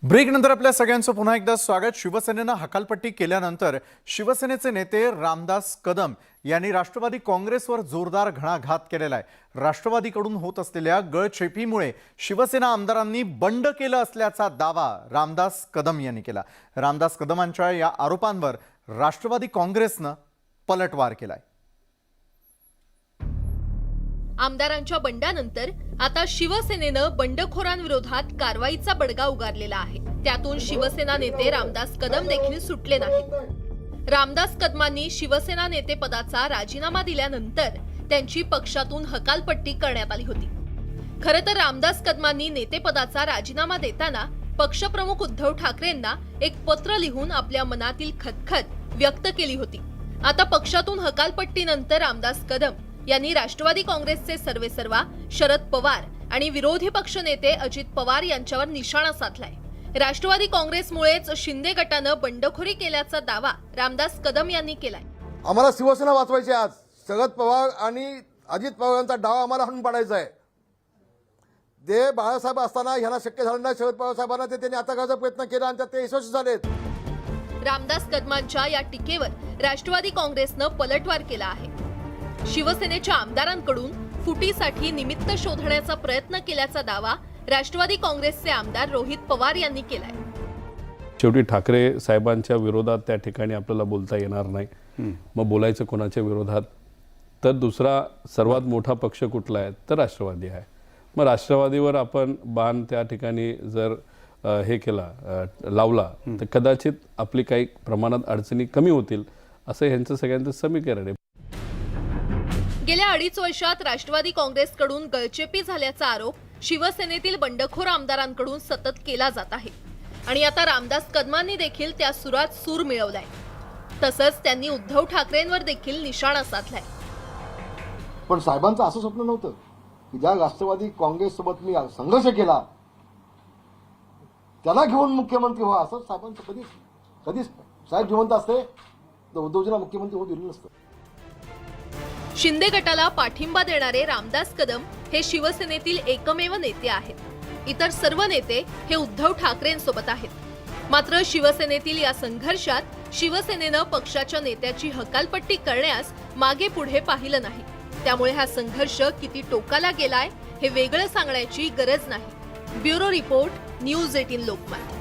ब्रेकनंतर आपल्या सगळ्यांचं पुन्हा एकदा स्वागत. शिवसेनेनं हकालपट्टी केल्यानंतर शिवसेनेचे नेते रामदास कदम यांनी राष्ट्रवादी काँग्रेसवर जोरदार घणाघात केलेला आहे. राष्ट्रवादीकडून होत असलेल्या गळचेपीमुळे शिवसेना आमदारांनी बंड केलं असल्याचा दावा रामदास कदम यांनी केला. रामदास कदमांच्या या आरोपांवर राष्ट्रवादी काँग्रेसनं पलटवार केलाय. आमदारांच्या बंडानंतर आता शिवसेनेनं बंडखोरांविरोधात कारवाईचा बडगा उगारलेला आहे. त्यातून शिवसेना नेते रामदास कदम देखील सुटले नाहीत. रामदास कदमांनी शिवसेना नेते पदाचा राजीनामा दिल्यानंतर त्यांची पक्षातून हकालपट्टी करण्यात आली होती. खरं तर रामदास कदमांनी नेतेपदाचा राजीनामा देताना पक्षप्रमुख उद्धव ठाकरेंना एक पत्र लिहून आपल्या मनातील खदखद व्यक्त केली होती. आता पक्षातून हकालपट्टीनंतर रामदास कदम यांनी राष्ट्रवादी काँग्रेसचे सर्वेसर्वा शरद पवार आणि विरोधी पक्षनेते अजित पवार यांच्यावर निशाणा साधलाय. राष्ट्रवादी काँग्रेसमुळेच शिंदे गटानं बंडखोरी केल्याचा दावा रामदास कदम यांनी केलाय. आम्हाला शिवसेना वाचवायची. आज शरद पवार आणि अजित पवार यांचा डाव आम्हाला हाणून पाडायचा आहे. ते बाळासाहेब असताना ह्यांना शक्य झालं नाही. शरद पवार साहेबांना ते त्यांनी आता करायचा प्रयत्न केला आणि त्यात ते यशस्वी झालेत. रामदास कदमांच्या या टीकेवर राष्ट्रवादी काँग्रेसनं पलटवार केला आहे. शिवसेनेच्या आमदारांकडून फुटीसाठी निमित्त शोधण्याचा प्रयत्न केल्याचा दावा राष्ट्रवादी काँग्रेसचे आमदार रोहित पवार यांनी केलाय. शेवटी ठाकरे साहेबांच्या विरोधात त्या ठिकाणी आपल्याला बोलता येणार नाही. मग बोलायचं कोणाच्या विरोधात? तर दुसरा सर्वात मोठा पक्ष कुठला आहे? तर राष्ट्रवादी आहे. मग राष्ट्रवादीवर आपण बाण त्या ठिकाणी जर हे केला, लावला, तर कदाचित आपली काही प्रमाणात अडचणी कमी होतील असं ह्यांचं सगळ्यांचं समीकरण आहे. गेल्या 2.5 वर्षात राष्ट्रवादी काँग्रेसकडून गळचेपी झाल्याचा आरोप शिवसेनेतील बंडखोर आमदारांकडून सतत केला जात आहे. आणि आता रामदास कदमांनी देखील त्या सुरात सूर मिळवलाय. तसंच त्यांनी उद्धव ठाकरेंवर देखील निशाणा साधलाय. पण साहेबांचं असं स्वप्न नव्हतं की ज्या राष्ट्रवादी काँग्रेस सोबत मी संघर्ष केला त्याला घेऊन मुख्यमंत्री व्हा, असं साहेबांचं कधीच साहेब जिवंत असते तर उद्धवजीला मुख्यमंत्री होऊ दिलं नसतं. शिंदे गटाला पाठिंबा देणारे रामदास कदम हे शिवसेनेतील एकमेव नेते आहेत. इतर सर्व नेते हे उद्धव ठाकरेंसोबत आहेत. मात्र शिवसेनेतील या संघर्षात शिवसेनेनं पक्षाच्या नेत्याची हकालपट्टी करण्यास मागे पुढे पाहिलं नाही. त्यामुळे हा संघर्ष किती टोकाला गेलाय हे वेगळं सांगण्याची गरज नाही. Bureau report, news 18 Lokmat.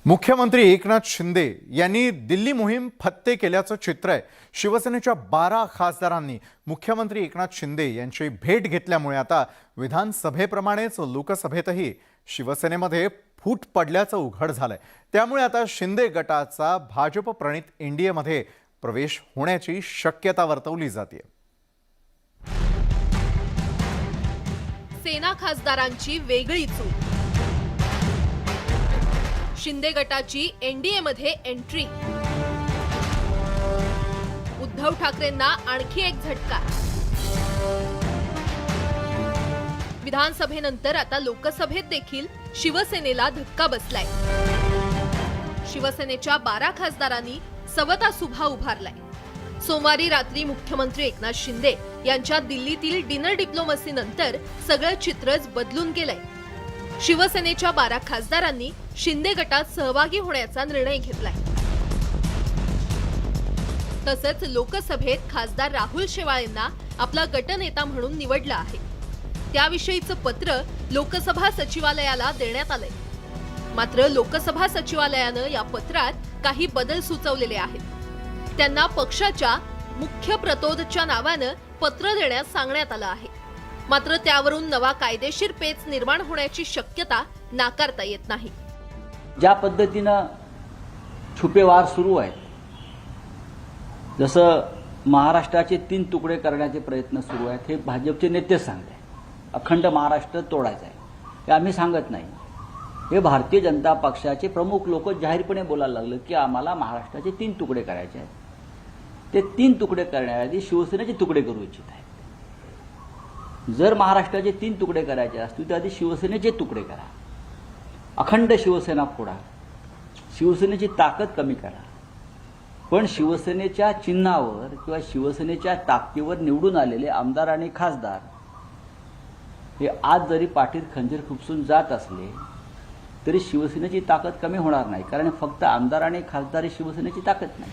मुख्यमंत्री एकनाथ शिंदे यांनी दिल्ली मोहीम फत्ते केल्याचं चित्र आहे. शिवसेनेच्या 12 खासदारांनी मुख्यमंत्री एकनाथ शिंदे यांची भेट घेतल्यामुळे आता विधानसभेप्रमाणेच लोकसभेतही शिवसेनेमध्ये फूट पडल्याचं उघड झालंय. त्यामुळे आता शिंदे गटाचा भाजप प्रणित एनडीएमध्ये प्रवेश होण्याची शक्यता वर्तवली जाते. सेना खासदारांची वेगळी चूक. शिंदे गटाची एनडीए मध्ये एंट्री. उद्धव ठाकरेंना आणखी एक झटका. विधानसभेनंतर आता लोकसभेत देखील शिवसेनेला धक्का बसलाय. शिवसेनेच्या 12 खासदारांनी सवता सुभा उभारलाय. सोमवारी रात्री मुख्यमंत्री एकनाथ शिंदे यांच्या दिल्लीतील डिनर डिप्लोमसी नंतर सगळं चित्रच बदलून गेलंय. शिवसेनेच्या 12 खासदारांनी शिंदे गटात सहभागी होण्याचा निर्णय घेतलाय. तसंच लोकसभेत खासदार राहुल शेवाळेंना आपला गटनेता म्हणून निवडलं आहे. त्याविषयीचं पत्र लोकसभा सचिवालयाला देण्यात आलंय. मात्र लोकसभा सचिवालयानं या पत्रात काही बदल सुचवलेले आहेत. त्यांना पक्षाच्या मुख्य प्रतोदच्या नावानं पत्र देण्यास सांगण्यात आलं आहे. मात्र त्यावरून नवा कायदेशीर पेच निर्माण होण्याची शक्यता नाकारता येत नाही. ज्या पद्धतीनं छुपे वार सुरू आहेत, जसं महाराष्ट्राचे 3 तुकडे करण्याचे प्रयत्न सुरू आहेत, हे भाजपचे नेतेच सांगते. अखंड महाराष्ट्र तोडायचा आहे हे आम्ही सांगत नाही. हे भारतीय जनता पक्षाचे प्रमुख लोक जाहीरपणे बोलायला लागले की आम्हाला महाराष्ट्राचे 3 तुकडे करायचे आहेत. ते 3 तुकडे करण्याआधी शिवसेनेचे तुकडे करू इच्छित आहेत. जर महाराष्ट्राचे 3 तुकडे करायचे असतील तर आधी शिवसेनेचे तुकडे करा. अखंड शिवसेना फोडा. शिवसेनेची ताकद कमी करा. पण शिवसेनेच्या चिन्हावर किंवा शिवसेनेच्या ताकदीवर निवडून आलेले आमदार आणि खासदार हे आज जरी पाठीत खंजीर खुपसून जात असले तरी शिवसेनेची ताकद कमी होणार नाही. कारण फक्त आमदार आणि खासदार ही शिवसेनेची ताकद नाही.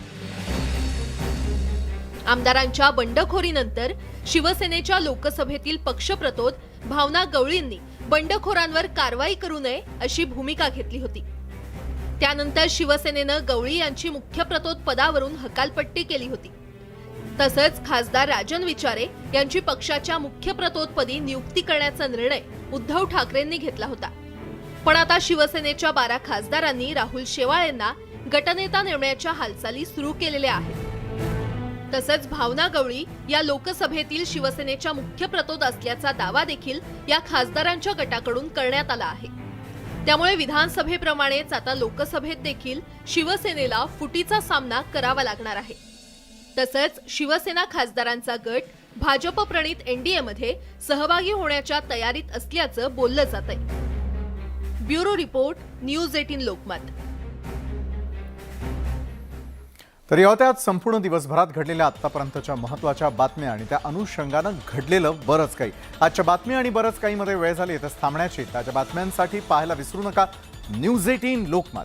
आमदारांच्या बंडखोरीनंतर शिवसेनेच्या लोकसभेतील पक्षप्रतोद भावना गवळींनी बंडखोरांवर कारवाई करू नये अशी भूमिका घेतली होती. त्यानंतर शिवसेनेनं गवळी यांची मुख्य प्रतोद पदावरून हकालपट्टी केली होती. तसंच खासदार राजन विचारे यांची पक्षाच्या मुख्य प्रतोदपदी नियुक्ती करण्याचा निर्णय उद्धव ठाकरेंनी घेतला होता. पण आता शिवसेनेच्या 12 खासदारांनी राहुल शेवाळेंना गटनेता नेमण्याच्या हालचाली सुरू केलेल्या आहेत. तसंच भावना गवळी या लोकसभेतील शिवसेनेच्या मुख्य प्रतोद असल्याचा दावा देखील या खासदारांच्या गटाकडून करण्यात आला आहे. त्यामुळे विधानसभेप्रमाणेच आता लोकसभेत देखील शिवसेनेला फुटीचा सामना करावा लागणार आहे. तसंच शिवसेना खासदारांचा गट भाजप प्रणित एनडीएमध्ये सहभागी होण्याच्या तयारीत असल्याचं बोललं जातंय. Bureau report, news 18 Lokmat. तर या होत्या आज संपूर्ण दिवसभरात घडलेल्या आतापर्यंतच्या महत्त्वाच्या बातम्या आणि त्या अनुषंगानं घडलेलं बरंच काही. आजच्या बातम्या आणि बरंच काही मध्ये वेळ झाली तर थांबण्याची. ताज्या बातम्यांसाठी पाहायला विसरू नका न्यूज 18 लोकमत.